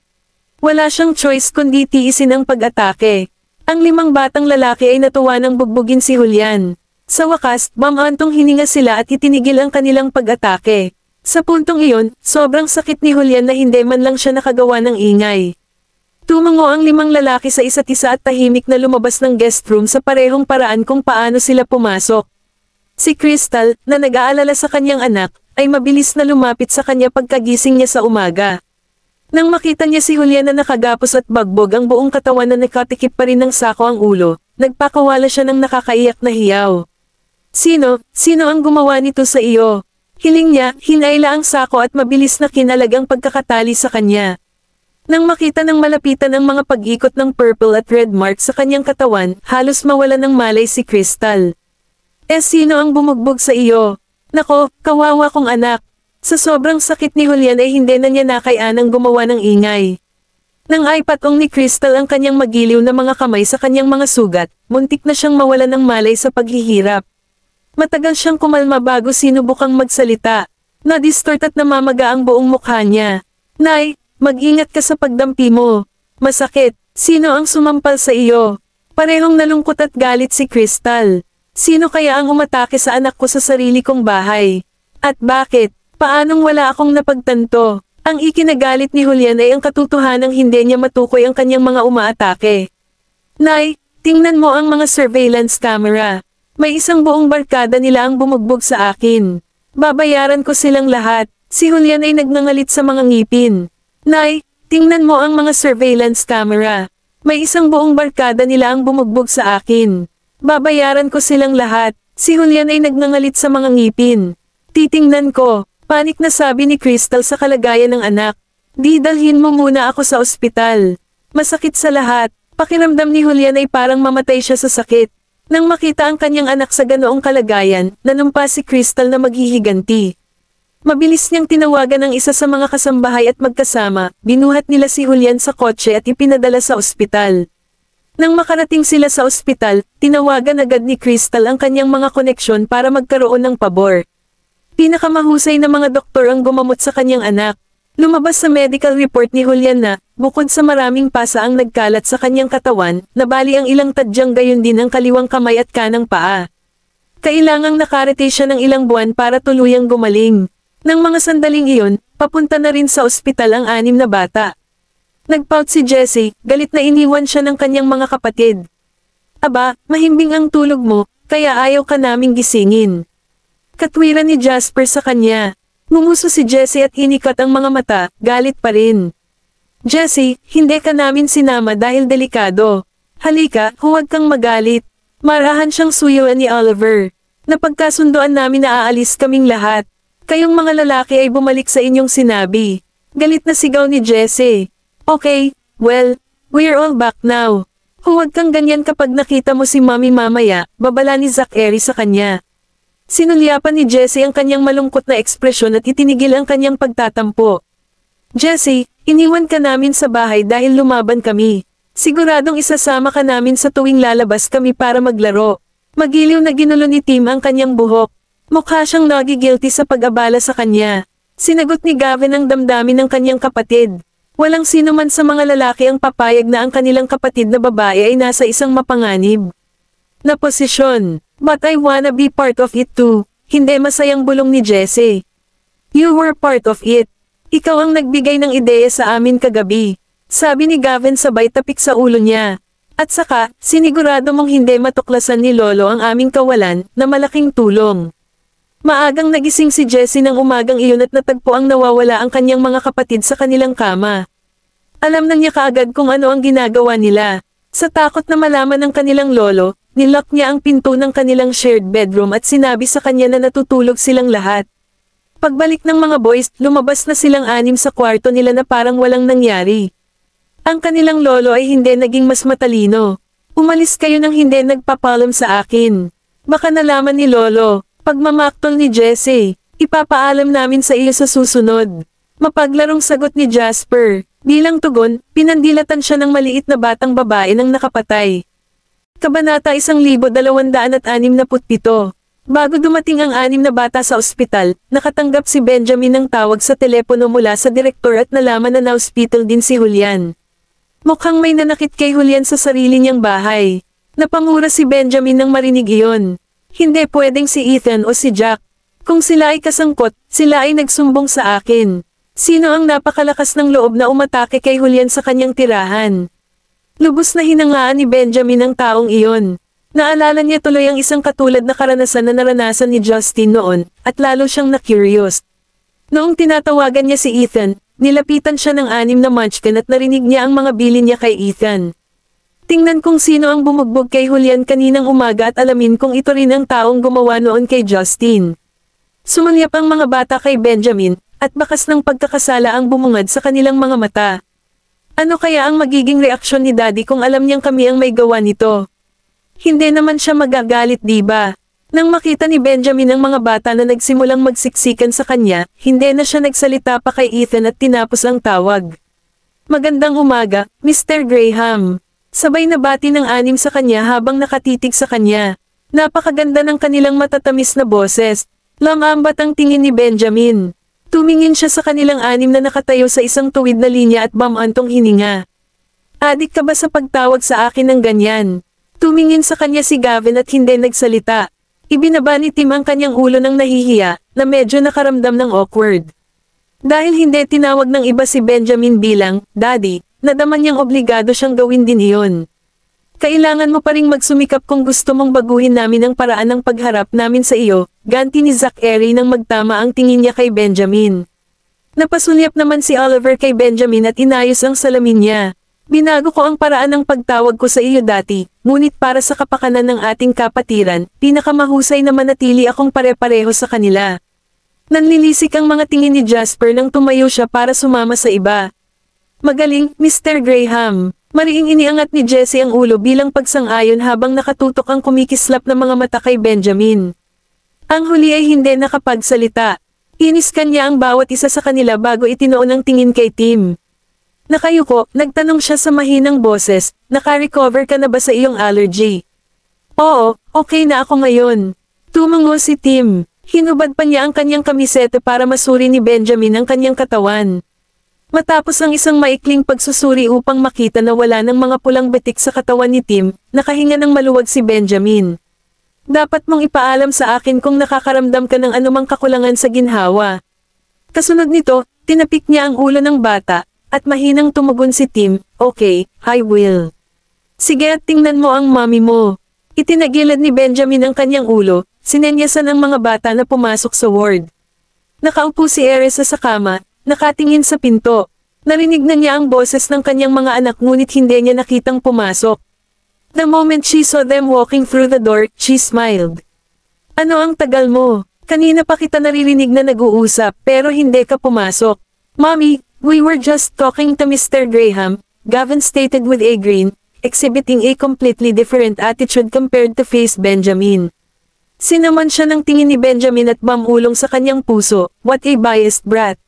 Speaker 1: Wala siyang choice kundi tiisin ang pag-atake. Ang 5 batang lalaki ay natuwa ng bugbugin si Julian. Sa wakas, mamantong hininga sila at itinigil ang kanilang pag-atake. Sa puntong iyon, sobrang sakit ni Julian na hindi man lang siya nakagawa ng ingay. Tumango ang 5 lalaki sa isa't isa at tahimik na lumabas ng guest room sa parehong paraan kung paano sila pumasok. Si Crystal, na nag-aalala sa kanyang anak, ay mabilis na lumapit sa kanya pagkagising niya sa umaga. Nang makita niya si Julian na nakagapos at bagbog ang buong katawan na nakatikip pa rin ng sako ang ulo, nagpakawala siya ng nakakaiyak na hiyaw. Sino ang gumawa nito sa iyo? Hiling niya, hinayla ang sako at mabilis na kinalag ang pagkakatali sa kanya. Nang makita ng malapitan ang mga pag-ikot ng purple at red mark sa kanyang katawan, halos mawala ng malay si Crystal. Sino ang bumugbog sa iyo? Nako, kawawa kong anak. Sa sobrang sakit ni Julian ay hindi na niya nakayanang gumawa ng ingay. Nang ay patong ni Crystal ang kanyang magiliw na mga kamay sa kanyang mga sugat, muntik na siyang mawala ng malay sa paghihirap. Matagal siyang kumalma bago sinubukang magsalita. Na-distort at namamaga ang buong mukha niya. Nay, mag-ingat ka sa pagdampi mo. Masakit. Sino ang sumampal sa iyo? Parehong nalungkot at galit si Crystal. Sino kaya ang umatake sa anak ko sa sarili kong bahay? At bakit? Paanong wala akong napagtanto? Ang ikinagalit ni Julian ay ang katotohanang hindi niya matukoy ang kanyang mga umaatake. Nay, tingnan mo ang mga surveillance camera. May isang buong barkada nila ang bumugbog sa akin. Babayaran ko silang lahat. Si Julian ay nagngangalit sa mga ngipin. Nay, tingnan mo ang mga surveillance camera. May isang buong barkada nila ang bumugbog sa akin. Babayaran ko silang lahat. Si Julian ay nagngangalit sa mga ngipin. Titingnan ko. Panik na sabi ni Crystal sa kalagayan ng anak. Dalhin mo muna ako sa ospital. Masakit sa lahat. Pakiramdam ni Julian ay parang mamatay siya sa sakit. Nang makita ang kanyang anak sa ganoong kalagayan, nanumpa si Crystal na maghihiganti. Mabilis niyang tinawagan ang isa sa mga kasambahay at magkasama, binuhat nila si Julian sa kotse at ipinadala sa ospital. Nang makarating sila sa ospital, tinawagan agad ni Crystal ang kanyang mga koneksyon para magkaroon ng pabor. Pinakamahusay na mga doktor ang gumamot sa kanyang anak. Lumabas sa medical report ni Julian na, bukod sa maraming pasa ang nagkalat sa kanyang katawan, nabali ang ilang tadyang gayon din ang kaliwang kamay at kanang paa. Kailangang nakarete siya ng ilang buwan para tuluyang gumaling. Nang mga sandaling iyon, papunta na rin sa ospital ang 6 na bata. Nagpout si Jessie, galit na iniwan siya ng kanyang mga kapatid. Aba, mahimbing ang tulog mo, kaya ayaw ka naming gisingin. Katwiran ni Jasper sa kanya. Ngumuso si Jessie at inikat ang mga mata, galit pa rin. Jessie, hindi ka namin sinama dahil delikado. Halika, huwag kang magalit. Marahan siyang suyuan ni Oliver. Napagkasundoan namin na aalis kaming lahat. Kayong mga lalaki ay bumalik sa inyong sinabi. Galit na sigaw ni Jessie. Okay, well, we're all back now. Huwag kang ganyan kapag nakita mo si Mommy mamaya, babala ni Zachary sa kanya. Sinulyapan ni Jessie ang kanyang malungkot na ekspresyon at itinigil ang kanyang pagtatampo. Jessie, iniwan ka namin sa bahay dahil lumaban kami. Siguradong isasama ka namin sa tuwing lalabas kami para maglaro. Magiliw na ginulo ni Tim ang kanyang buhok. Mukha siyang nagigilty sa pag-abala sa kanya. Sinagot ni Gavin ang damdamin ng kanyang kapatid. Walang sino man sa mga lalaki ang papayag na ang kanilang kapatid na babae ay nasa isang mapanganib na posisyon. But I wanna be part of it too. Hindi masayang bulong ni Jessie. You were part of it. Ikaw ang nagbigay ng ideya sa amin kagabi. Sabi ni Gavin sabay tapik sa ulo niya. At saka, sinigurado mong hindi matuklasan ni Lolo ang aming kawalan, na malaking tulong. Maagang nagising si Jessie ng umagang iyon at natagpo ang nawawala ang kanyang mga kapatid sa kanilang kama. Alam na niya kaagad kung ano ang ginagawa nila. Sa takot na malaman ng kanilang lolo, nilock niya ang pinto ng kanilang shared bedroom at sinabi sa kanya na natutulog silang lahat. Pagbalik ng mga boys, lumabas na silang anim sa kwarto nila na parang walang nangyari. Ang kanilang lolo ay hindi naging mas matalino. Umalis kayo nang hindi nagpapalam sa akin. Baka nalaman ni lolo, pagmamaktol ni Jesse, ipapaalam namin sa iyo sa susunod. Mapaglarong sagot ni Jasper. Bilang tugon, pinandilatan siya ng maliit na batang babae nang nakapatay. Kabanata 1267. Bago dumating ang 6 na bata sa ospital, nakatanggap si Benjamin ng tawag sa telepono mula sa direktor at nalaman na na-hospital din si Julian. Mukhang may nanakit kay Julian sa sarili niyang bahay. Napangura si Benjamin nang marinig iyon. Hindi pwedeng si Ethan o si Jack. Kung sila ay kasangkot, sila ay nagsumbong sa akin. Sino ang napakalakas ng loob na umatake kay Julian sa kanyang tirahan? Lubos na hinangaan ni Benjamin ang taong iyon. Naalala niya tuloy ang isang katulad na karanasan na naranasan ni Justin noon, at lalo siyang na-curious. Noong tinatawagan niya si Ethan, nilapitan siya ng 6 na munchkin at narinig niya ang mga bilin niya kay Ethan. Tingnan kung sino ang bumugbog kay Julian kaninang umaga at alamin kung ito rin ang taong gumawa noon kay Justin. Sumulyap ang mga bata kay Benjamin, at bakas ng pagkakasala ang bumungad sa kanilang mga mata. Ano kaya ang magiging reaksyon ni Daddy kung alam niyang kami ang may gawa nito? Hindi naman siya magagalit, diba? Nang makita ni Benjamin ang mga bata na nagsimulang magsiksikan sa kanya, hindi na siya nagsalita pa kay Ethan at tinapos ang tawag. Magandang umaga, Mr. Graham. Sabay na bati ng 6 sa kanya habang nakatitig sa kanya. Napakaganda ng kanilang matatamis na boses. Lamambat ang tingin ni Benjamin. Tumingin siya sa kanilang 6 na nakatayo sa isang tuwid na linya at bamantong hininga. Adik ka ba sa pagtawag sa akin ng ganyan? Tumingin sa kanya si Gavin at hindi nagsalita. Ibinaba ni Tim ang kanyang ulo ng nahihiya, na medyo nakaramdam ng awkward. Dahil hindi tinawag ng iba si Benjamin bilang, Daddy, nadaman niyang obligado siyang gawin din iyon. Kailangan mo pa ring magsumikap kung gusto mong baguhin namin ang paraan ng pagharap namin sa iyo, ganti ni Zachary nang magtama ang tingin niya kay Benjamin. Napasulyap naman si Oliver kay Benjamin at inayos ang salamin niya. Binago ko ang paraan ng pagtawag ko sa iyo dati, ngunit para sa kapakanan ng ating kapatiran, pinakamahusay na manatili akong pare-pareho sa kanila. Nanlilisik ang mga tingin ni Jasper nang tumayo siya para sumama sa iba. Magaling, Mr. Graham. Mariing iniangat ni Jesse ang ulo bilang pagsang-ayon habang nakatutok ang kumikislap na mga mata kay Benjamin. Ang huli ay hindi nakapagsalita. Iniskan niya ang bawat isa sa kanila bago itinoon ang tingin kay Tim. Nakayuko, nagtanong siya sa mahinang boses, naka-recover ka na ba sa iyong allergy? Oo, okay na ako ngayon. Tumango si Tim. Hinubad pa niya ang kanyang kamisete para masuri ni Benjamin ang kanyang katawan. Matapos ang isang maikling pagsusuri upang makita na wala ng mga pulang betik sa katawan ni Tim, nakahinga ng maluwag si Benjamin. Dapat mong ipaalam sa akin kung nakakaramdam ka ng anumang kakulangan sa ginhawa. Kasunod nito, tinapik niya ang ulo ng bata, at mahinang tumugon si Tim, okay, I will. Sige at tingnan mo ang mami mo. Itinagilid ni Benjamin ang kanyang ulo, sinenyasan ang mga bata na pumasok sa ward. Nakaupo si Eresa sa kama, nakatingin sa pinto. Narinig na niya ang boses ng kanyang mga anak ngunit hindi niya nakitang pumasok. The moment she saw them walking through the door, she smiled. Ano ang tagal mo? Kanina pa kita naririnig na nag-uusap pero hindi ka pumasok. Mommy, we were just talking to Mr. Graham, Gavin stated with a grin, exhibiting a completely different attitude compared to face Benjamin. Sinaman siya ng tingin ni Benjamin at bamulong sa kanyang puso, what a biased brat.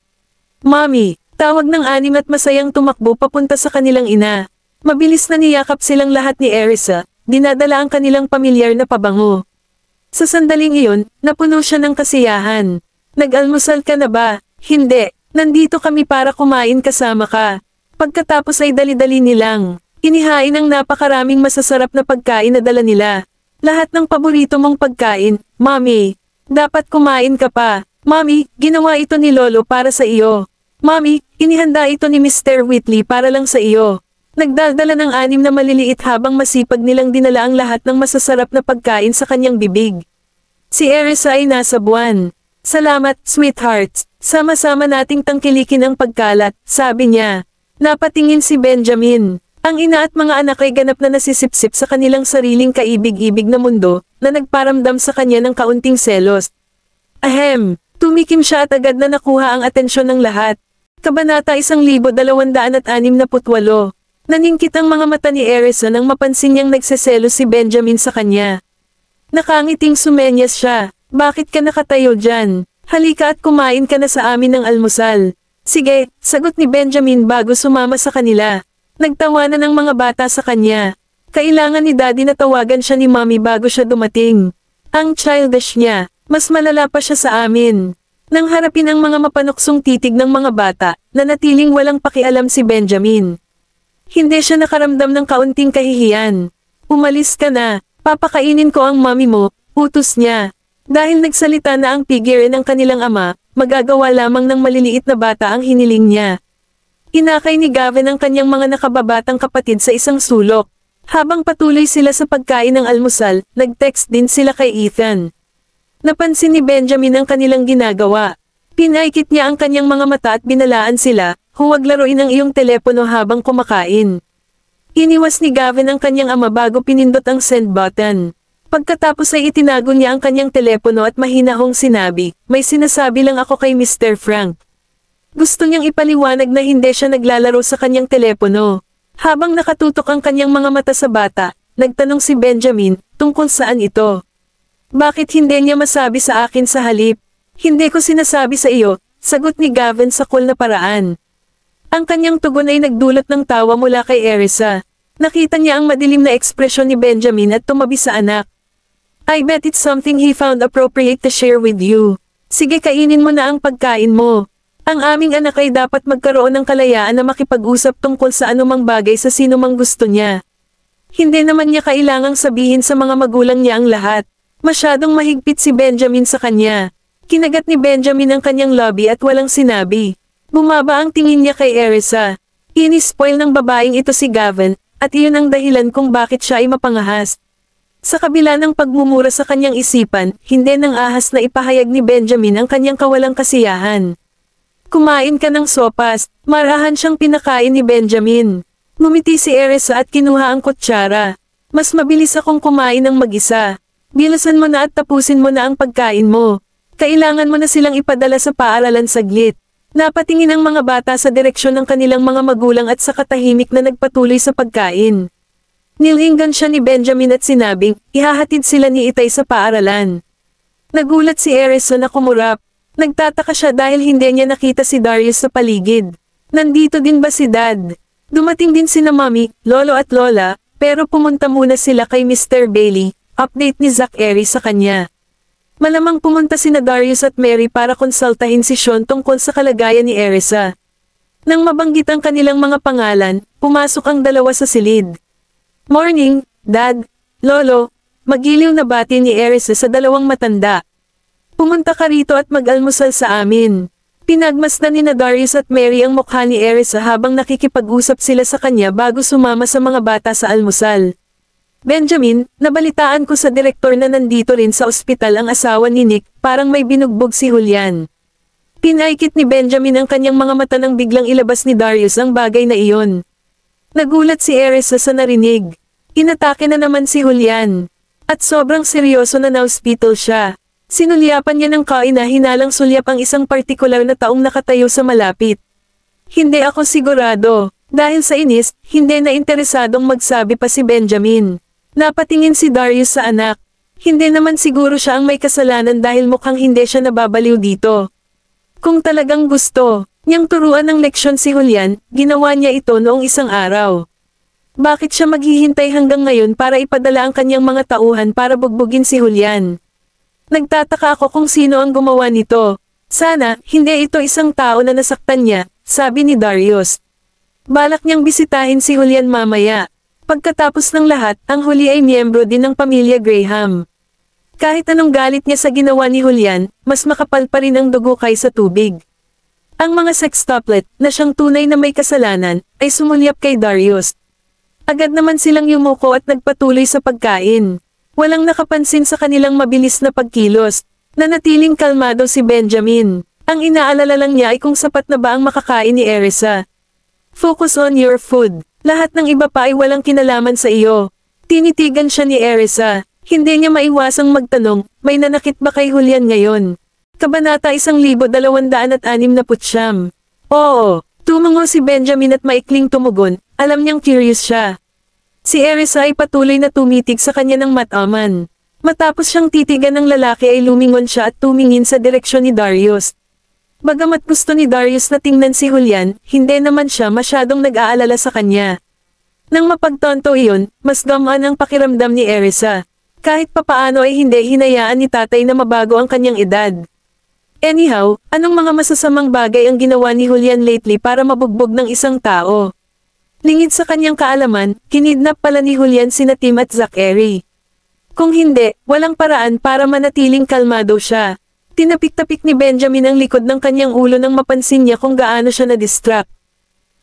Speaker 1: Mommy, tawag ng 6 at masayang tumakbo papunta sa kanilang ina. Mabilis na niyakap silang lahat ni Erisa, dinadala ang kanilang pamilyar na pabango. Sa sandaling iyon, napuno siya ng kasiyahan. Nag-almusal ka na ba? Hindi. Nandito kami para kumain kasama ka. Pagkatapos ay dali-dali nilang inihain ang napakaraming masasarap na pagkain na dala nila. Lahat ng paborito mong pagkain, Mommy. Dapat kumain ka pa. Mommy, ginawa ito ni Lolo para sa iyo. Mommy, inihanda ito ni Mr. Whitley para lang sa iyo. Nagdaldala ng 6 na maliliit habang masipag nilang dinala ang lahat ng masasarap na pagkain sa kanyang bibig. Si Erisa ay nasa buwan. Salamat, sweethearts. Sama-sama nating tangkilikin ang pagkalat, sabi niya. Napatingin si Benjamin. Ang ina at mga anak ay ganap na nasisipsip sa kanilang sariling kaibig-ibig na mundo, na nagparamdam sa kanya ng kaunting selos. Ahem, tumikim siya at agad na nakuha ang atensyon ng lahat. Kabanata 1268. Naningkit ang mga mata ni Erisa nang mapansin niyang nagseselos si Benjamin sa kanya. Nakangiting sumenyas siya. Bakit ka nakatayo dyan? Halika at kumain ka na sa amin ng almusal. Sige, sagot ni Benjamin bago sumama sa kanila. Nagtawanan ng mga bata sa kanya. Kailangan ni Daddy na tawagan siya ni Mommy bago siya dumating. Ang childish niya, mas malala pa siya sa amin. Nang harapin ang mga mapanuksong titig ng mga bata, nanatiling walang pakialam si Benjamin. Hindi siya nakaramdam ng kaunting kahihiyan. Umalis ka na, papakainin ko ang mommy mo, utos niya. Dahil nagsalita na ang pigire ng kanilang ama, magagawa lamang ng maliliit na bata ang hiniling niya. Inakay ni Gavin ang kanyang mga nakababatang kapatid sa isang sulok. Habang patuloy sila sa pagkain ng almusal, nag-text din sila kay Ethan. Napansin ni Benjamin ang kanilang ginagawa. Pinaikit niya ang kanyang mga mata at binalaan sila, huwag laruin ang iyong telepono habang kumakain. Iniwas ni Gavin ang kanyang ama bago pinindot ang send button. Pagkatapos ay itinago niya ang kanyang telepono at mahinahong sinabi, may sinasabi lang ako kay Mr. Frank. Gusto niyang ipaliwanag na hindi siya naglalaro sa kanyang telepono. Habang nakatutok ang kanyang mga mata sa bata, nagtanong si Benjamin, tungkol saan ito? Bakit hindi niya masabi sa akin sa halip? Hindi ko sinasabi sa iyo, sagot ni Gavin sa cool na paraan. Ang kanyang tugon ay nagdulot ng tawa mula kay Erisa. Nakita niya ang madilim na ekspresyon ni Benjamin at tumabi sa anak. I bet it's something he found appropriate to share with you. Sige, kainin mo na ang pagkain mo. Ang aming anak ay dapat magkaroon ng kalayaan na makipag-usap tungkol sa anumang bagay sa sinumang gusto niya. Hindi naman niya kailangang sabihin sa mga magulang niya ang lahat. Masyadong mahigpit si Benjamin sa kanya. Kinagat ni Benjamin ang kanyang labi at walang sinabi. Bumaba ang tingin niya kay Erisa. Inispoil ng babaeng ito si Gavin, at iyon ang dahilan kung bakit siya ay mapangahas. Sa kabila ng pagmumura sa kanyang isipan, hindi nang ahas na ipahayag ni Benjamin ang kanyang kawalang kasiyahan. Kumain ka ng sopas, marahan siyang pinakain ni Benjamin. Ngumiti si Erisa at kinuha ang kutsara. Mas mabilis akong kumain ng mag-isa. Bilisan mo na at tapusin mo na ang pagkain mo. Kailangan mo na silang ipadala sa paaralan saglit. Napatingin ang mga bata sa direksyon ng kanilang mga magulang at sa katahimik na nagpatuloy sa pagkain. Nilinggan siya ni Benjamin at sinabing, ihahatid sila ni Itay sa paaralan. Nagulat si Erisa na kumurap. Nagtataka siya dahil hindi niya nakita si Darius sa paligid. Nandito din ba si Dad? Dumating din sina Mommy, Lolo at Lola, pero pumunta muna sila kay Mr. Bailey, update ni Zachary sa kanya. Malamang pumunta sina Darius at Mary para konsultahin si Sean tungkol sa kalagayan ni Erisa. Nang mabanggit ang kanilang mga pangalan, pumasok ang dalawa sa silid. Morning, Dad, Lolo, magiliw na bati ni Erisa sa dalawang matanda. Pumunta ka rito at mag-almusal sa amin. Pinagmasdan ni Darius at Mary ang mukha ni Erisa habang nakikipag-usap sila sa kanya bago sumama sa mga bata sa almusal. Benjamin, nabalitaan ko sa direktor na nandito rin sa ospital ang asawa ni Nick, parang may binugbog si Julian. Pinaikit ni Benjamin ang kanyang mga mata nang biglang ilabas ni Darius ang bagay na iyon. Nagulat si Erisa sa narinig. Inatake na naman si Julian. At sobrang seryoso na na-hospital siya. Sinulyapan niya ng kaina-hinalang sulyap ang isang partikular na taong nakatayo sa malapit. Hindi ako sigurado. Dahil sa inis, hindi na interesadong magsabi pa si Benjamin. Napatingin si Darius sa anak. Hindi naman siguro siya ang may kasalanan dahil mukhang hindi siya nababaliw dito. Kung talagang gusto niyang turuan ng leksyon si Julian, ginawa niya ito noong isang araw. Bakit siya maghihintay hanggang ngayon para ipadala ang kanyang mga tauhan para bugbugin si Julian? Nagtataka ako kung sino ang gumawa nito. Sana, hindi ito isang tao na nasaktan niya, sabi ni Darius. Balak niyang bisitahin si Julian mamaya. Pagkatapos ng lahat, ang huli ay miyembro din ng pamilya Graham. Kahit anong galit niya sa ginawa ni Julian, mas makapal pa rin ang dugo kaysa tubig. Ang mga sextuplet, na siyang tunay na may kasalanan, ay sumulyap kay Darius. Agad naman silang yumuko at nagpatuloy sa pagkain. Walang nakapansin sa kanilang mabilis na pagkilos. Nanatiling kalmado si Benjamin. Ang inaalala lang niya ay kung sapat na ba ang makakain ni Erisa. Focus on your food. Lahat ng iba pa ay walang kinalaman sa iyo. Tinitigan siya ni Erisa. Hindi niya maiwasang magtanong, may nanakit ba kay Julian ngayon? Kabanata 1269. Oo, tumango si Benjamin at maikling tumugon, alam niyang curious siya. Si Erisa ay patuloy na tumitig sa kanya ng mataman. Matapos siyang titigan ng lalaki ay lumingon siya at tumingin sa direksyon ni Darius. Bagamat gusto ni Darius na tingnan si Julian, hindi naman siya masyadong nag-aalala sa kanya. Nang mapagtanto iyon, mas gamaan ang pakiramdam ni Erisa. Kahit papaano ay hindi hinayaan ni tatay na mabago ang kanyang edad. Anyhow, anong mga masasamang bagay ang ginawa ni Julian lately para mabugbog ng isang tao? Lingid sa kanyang kaalaman, kinidnap pala ni Julian sina Tim at Zachary. Kung hindi, walang paraan para manatiling kalmado siya. Tinapik-tapik ni Benjamin ang likod ng kanyang ulo nang mapansin niya kung gaano siya na-distract.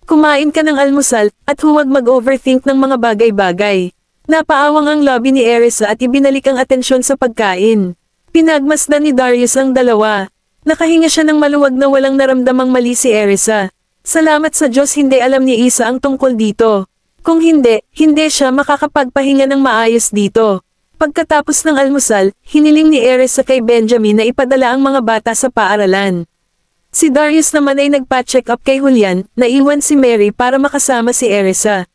Speaker 1: Kumain ka ng almusal, at huwag mag-overthink ng mga bagay-bagay. Napaawang ang lobby ni Erisa at ibinalik ang atensyon sa pagkain. Pinagmasdan ni Darius ang dalawa. Nakahinga siya ng maluwag na walang naramdamang mali si Erisa. Salamat sa Diyos hindi alam ni Isa ang tungkol dito. Kung hindi, hindi siya makakapagpahinga ng maayos dito. Pagkatapos ng almusal, hiniling ni Erisa kay Benjamin na ipadala ang mga bata sa paaralan. Si Darius naman ay nagpa-check up kay Julian, naiwan si Mary para makasama si Erisa.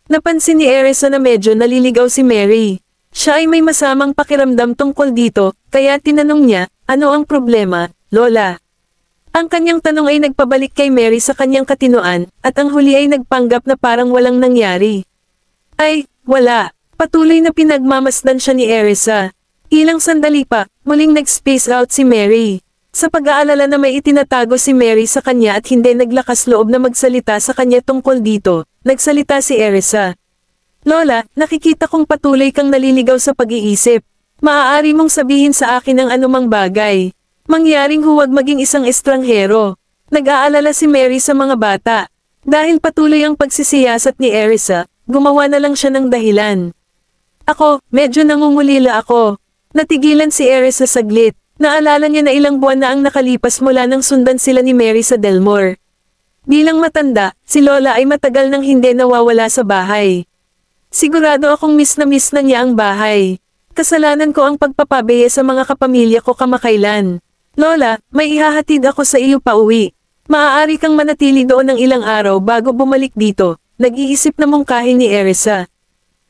Speaker 1: Napansin ni Erisa na medyo naliligaw si Mary. Siya ay may masamang pakiramdam tungkol dito, kaya tinanong niya, ano ang problema, Lola? Ang kanyang tanong ay nagpabalik kay Mary sa kanyang katinoan, at ang huli ay nagpanggap na parang walang nangyari. Ay, wala. Patuloy na pinagmamasdan siya ni Erisa. Ilang sandali pa, muling nag-space out si Mary. Sa pag-aalala na may itinatago si Mary sa kanya at hindi naglakas loob na magsalita sa kanya tungkol dito, nagsalita si Erisa. Lola, nakikita kong patuloy kang naliligaw sa pag-iisip. Maaari mong sabihin sa akin ang anumang bagay. Mangyaring huwag maging isang estranghero. Nag-aalala si Mary sa mga bata. Dahil patuloy ang pagsisiyasat ni Erisa, gumawa na lang siya ng dahilan. Ako, medyo nangungulila ako. Natigilan si Erisa saglit. Naalala niya na ilang buwan na ang nakalipas mula nang sundan sila ni Mary sa Delmore. Bilang matanda, si Lola ay matagal nang hindi nawawala sa bahay. Sigurado akong miss na niya ang bahay. Kasalanan ko ang pagpapabaya sa mga kapamilya ko kamakailan. Lola, may ihahatid ako sa iyo pauwi. Maaari kang manatili doon ng ilang araw bago bumalik dito, nag-iisip na mungkahi ni Erisa.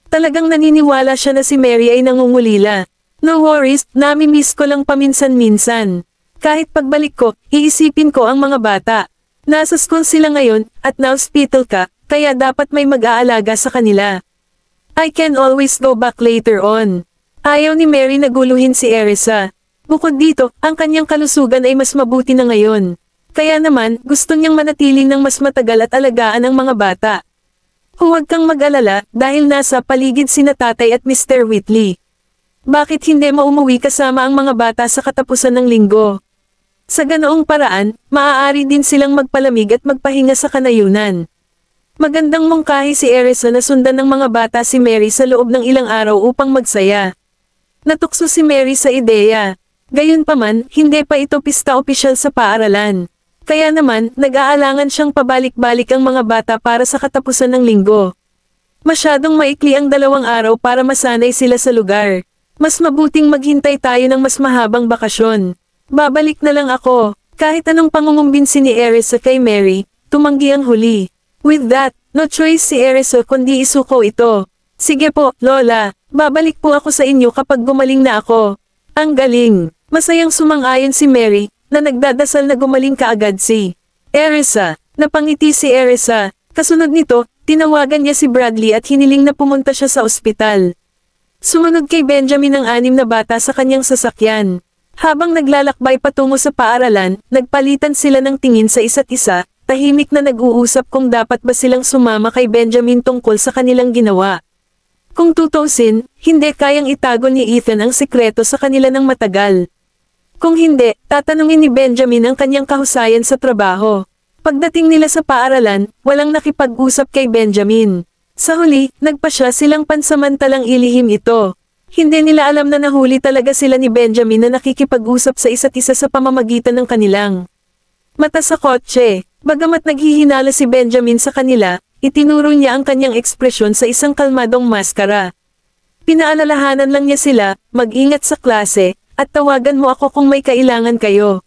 Speaker 1: Talagang naniniwala siya na si Mary ay nangungulila. No worries, nami-miss ko lang paminsan-minsan. Kahit pagbalik ko, iisipin ko ang mga bata. Nasa school sila ngayon, at na-hospital ka, kaya dapat may mag-aalaga sa kanila. I can always go back later on. Ayaw ni Mary na guluhin si Erisa. Bukod dito, ang kanyang kalusugan ay mas mabuti na ngayon. Kaya naman, gusto niyang manatiling ng mas matagal at alagaan ang mga bata. Huwag kang mag-alala, dahil nasa paligid sina tatay at Mr. Whitley. Bakit hindi mo umuwi kasama ang mga bata sa katapusan ng linggo? Sa ganoong paraan, maaari din silang magpalamig at magpahinga sa kanayunan. Magandang mungkahi si Erisa na sundan ng mga bata si Mary sa loob ng ilang araw upang magsaya. Natukso si Mary sa ideya. Gayunpaman, hindi pa ito pista opisyal sa paaralan. Kaya naman, nag-aalangan siyang pabalik-balik ang mga bata para sa katapusan ng linggo. Masyadong maikli ang 2 araw para masanay sila sa lugar. Mas mabuting maghintay tayo ng mas mahabang bakasyon. Babalik na lang ako. Kahit anong pangungumbinsi ni Erisa kay Mary, tumanggi ang huli. With that, no choice si Erisa kundi isuko ito. Sige po, Lola. Babalik po ako sa inyo kapag gumaling na ako. Ang galing. Masayang sumang-ayon si Mary, na nagdadasal na gumaling kaagad si Erisa. Napangiti si Erisa. Kasunod nito, tinawagan niya si Bradley at hiniling na pumunta siya sa ospital. Sumunod kay Benjamin ang 6 na bata sa kanyang sasakyan. Habang naglalakbay patungo sa paaralan, nagpalitan sila ng tingin sa isa't isa, tahimik na nag-uusap kung dapat ba silang sumama kay Benjamin tungkol sa kanilang ginawa. Kung tutuusin, hindi kayang itago ni Ethan ang sikreto sa kanila ng matagal. Kung hindi, tatanungin ni Benjamin ang kanyang kahusayan sa trabaho. Pagdating nila sa paaralan, walang nakipag-usap kay Benjamin. Sa huli, nagpasya silang pansamantalang ilihim ito. Hindi nila alam na nahuli talaga sila ni Benjamin na nakikipag-usap sa isa't isa sa pamamagitan ng kanilang mata sa kotse. Bagamat naghihinala si Benjamin sa kanila, itinuro niya ang kanyang ekspresyon sa isang kalmadong maskara. Pinaalalahanan lang niya sila, mag-ingat sa klase, at tawagan mo ako kung may kailangan kayo.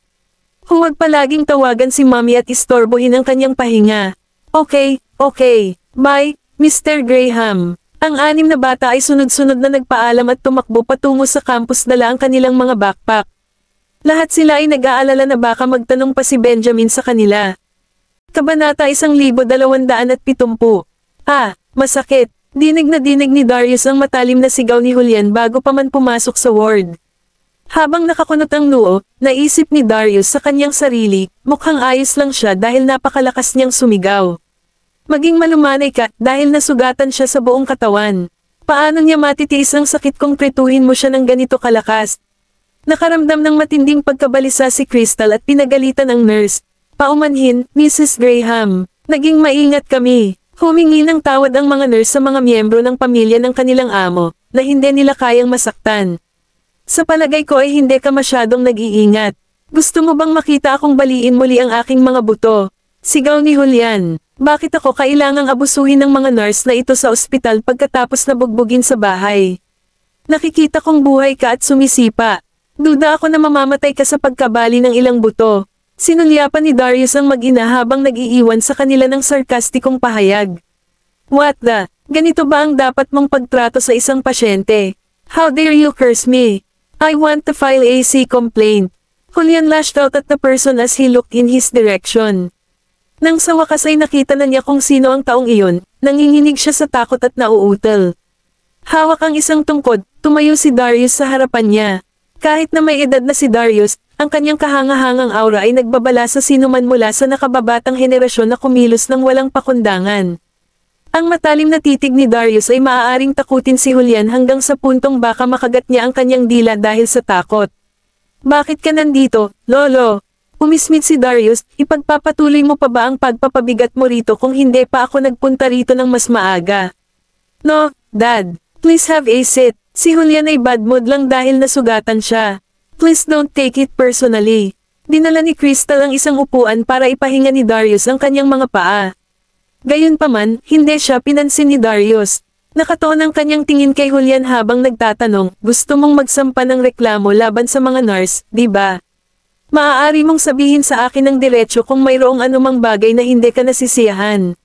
Speaker 1: Huwag palaging tawagan si Mommy at istorbohin ang kanyang pahinga. Okay, bye, Mr. Graham. Ang 6 na bata ay sunod-sunod na nagpaalam at tumakbo patungo sa campus dala ang kanilang mga backpack. Lahat sila ay nag-aalala na baka magtanong pa si Benjamin sa kanila. Kabanata 1270. Masakit. Dinig na dinig ni Darius ang matalim na sigaw ni Julian bago pa man pumasok sa ward. Habang nakakunot ang noo, naisip ni Darius sa kanyang sarili, mukhang ayos lang siya dahil napakalakas niyang sumigaw. Maging malumanay ka dahil nasugatan siya sa buong katawan. Paano niya matitiis ang sakit kung pretuhin mo siya ng ganito kalakas? Nakaramdam ng matinding pagkabalisa si Crystal at pinagalitan ang nurse. Paumanhin, Mrs. Graham. Naging maingat kami. Humingi ng tawad ang mga nurse sa mga miyembro ng pamilya ng kanilang amo, na hindi nila kayang masaktan. Sa palagay ko ay hindi ka masyadong nag-iingat. Gusto mo bang makita akong baliin muli ang aking mga buto? Sigaw ni Julian. Bakit ako kailangang abusuhin ng mga nurse na ito sa ospital pagkatapos na bugbugin sa bahay? Nakikita kong buhay ka at sumisipa. Duda ako na mamamatay ka sa pagkabali ng ilang buto. Sinulyapan ni Darius ang mag-ina habang nag-iiwan sa kanila ng sarkastikong pahayag. What the? Ganito ba ang dapat mong pagtrato sa isang pasyente? How dare you curse me? I want to file a complaint. Julian lashed out at the person as he looked in his direction. Nang sa wakas ay nakita na niya kung sino ang taong iyon, nanginginig siya sa takot at nauutal. Hawak ang isang tungkod, tumayo si Darius sa harapan niya. Kahit na may edad na si Darius, ang kanyang kahangahangang aura ay nagbabala sa sinuman mula sa nakababatang henerasyon na kumilos ng walang pakundangan. Ang matalim na titig ni Darius ay maaaring takutin si Julian hanggang sa puntong baka makagat niya ang kanyang dila dahil sa takot. Bakit ka nandito, Lolo? Umismit si Darius, ipagpapatuloy mo pa ba ang pagpapabigat mo rito kung hindi pa ako nagpunta rito ng mas maaga? No, Dad. Please have a seat. Si Julian ay bad mood lang dahil nasugatan siya. Please don't take it personally. Dinala ni Crystal ang isang upuan para ipahinga ni Darius ang kanyang mga paa. Gayunpaman, hindi siya pinansin ni Darius. Nakatuon ang kanyang tingin kay Julian habang nagtatanong, gusto mong magsampa ng reklamo laban sa mga nurse, di ba? Maaari mong sabihin sa akin ng diretsyo kung mayroong anumang bagay na hindi ka nasisiyahan.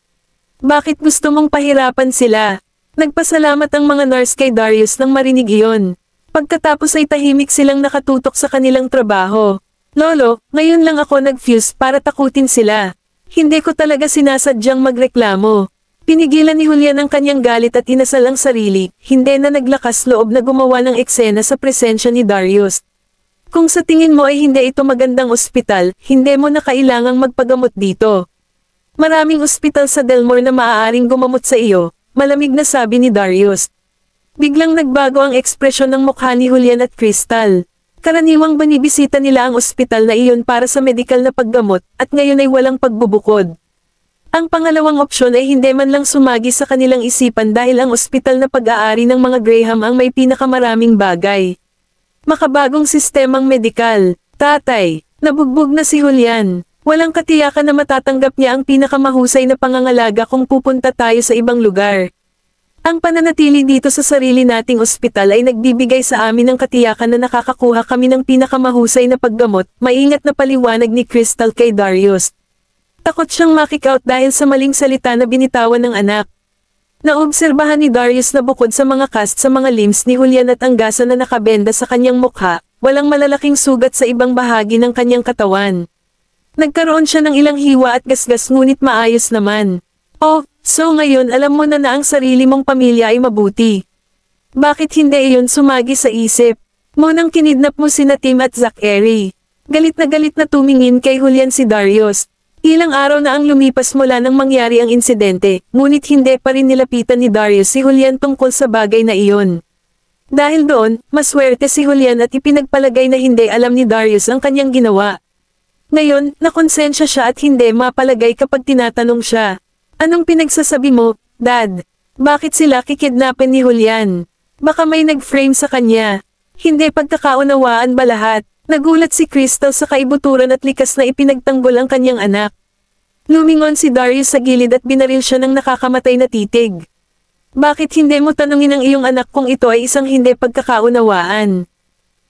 Speaker 1: Bakit gusto mong pahirapan sila? Nagpasalamat ang mga nurse kay Darius nang marinig iyon. Pagkatapos ay tahimik silang nakatutok sa kanilang trabaho. Lolo, ngayon lang ako nag-fuse para takutin sila. Hindi ko talaga sinasadyang magreklamo. Pinigilan ni Julian ang kanyang galit at inasal ang sarili, hindi na naglakas loob na gumawa ng eksena sa presensya ni Darius. Kung sa tingin mo ay hindi ito magandang ospital, hindi mo na kailangang magpagamot dito. Maraming ospital sa Delmore na maaaring gumamot sa iyo, malamig na sabi ni Darius. Biglang nagbago ang ekspresyon ng mukha ni Julian at Crystal. Karaniwang banibisita nila ang ospital na iyon para sa medikal na paggamot, at ngayon ay walang pagbubukod. Ang pangalawang opsyon ay hindi man lang sumagi sa kanilang isipan dahil ang ospital na pag-aari ng mga Graham ang may pinakamaraming bagay. Makabagong sistemang medikal. Tatay, nabugbog na si Julian. Walang katiyakan na matatanggap niya ang pinakamahusay na pangangalaga kung pupunta tayo sa ibang lugar. Ang pananatili dito sa sarili nating ospital ay nagbibigay sa amin ng katiyakan na nakakakuha kami ng pinakamahusay na paggamot, maingat na paliwanag ni Crystal kay Darius. Takot siyang makikout dahil sa maling salita na binitawan ng anak. Naobserbahan ni Darius na bukod sa mga cast sa mga limbs ni Julian at ang gasa na nakabenda sa kanyang mukha, walang malalaking sugat sa ibang bahagi ng kanyang katawan. Nagkaroon siya ng ilang hiwa at gasgas ngunit maayos naman. Oh, so ngayon alam mo na ang sarili mong pamilya ay mabuti. Bakit hindi iyon sumagi sa isip? Munang kinidnap mo sina Tim at Zachary. Galit na tumingin kay Julian si Darius. Ilang araw na ang lumipas mula nang mangyari ang insidente, ngunit hindi pa rin nilapitan ni Darius si Julian tungkol sa bagay na iyon. Dahil doon, maswerte si Julian at ipinagpalagay na hindi alam ni Darius ang kanyang ginawa. Ngayon, nakonsensya siya at hindi mapalagay kapag tinatanong siya. Anong pinagsasabi mo, Dad? Bakit sila kikidnapin ni Julian? Baka may nag-frame sa kanya. Hindi pagkakaunawaan ba lahat? Nagulat si Crystal sa kaibuturan at likas na ipinagtanggol ang kanyang anak. Lumingon si Darius sa gilid at binaril siya ng nakakamatay na titig. Bakit hindi mo tanungin ang iyong anak kung ito ay isang hindi pagkakaunawaan?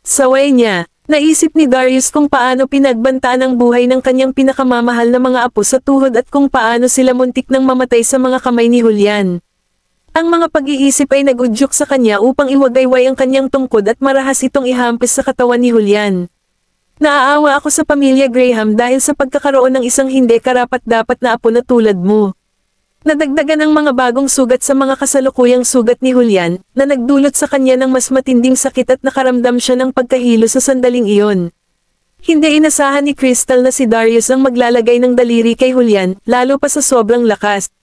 Speaker 1: Saway niya, naisip ni Darius kung paano pinagbantaan ang buhay ng kanyang pinakamamahal na mga apo sa tuhod at kung paano sila muntik nang mamatay sa mga kamay ni Julian. Ang mga pag-iisip ay nagudyok sa kanya upang iwagayway ang kanyang tungkod at marahas itong ihampis sa katawan ni Julian. Naaawa ako sa pamilya Graham dahil sa pagkakaroon ng isang hindi karapat-dapat na apo na tulad mo. Nadagdagan ang mga bagong sugat sa mga kasalukuyang sugat ni Julian, na nagdulot sa kanya ng mas matinding sakit at nakaramdam siya ng pagkahilo sa sandaling iyon. Hindi inasahan ni Crystal na si Darius ang maglalagay ng daliri kay Julian, lalo pa sa sobrang lakas.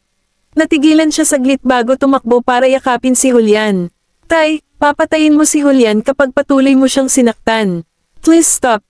Speaker 1: Natigilan siya saglit bago tumakbo para yakapin si Julian. Tay, papatayin mo si Julian kapag patuloy mo siyang sinaktan. Please stop.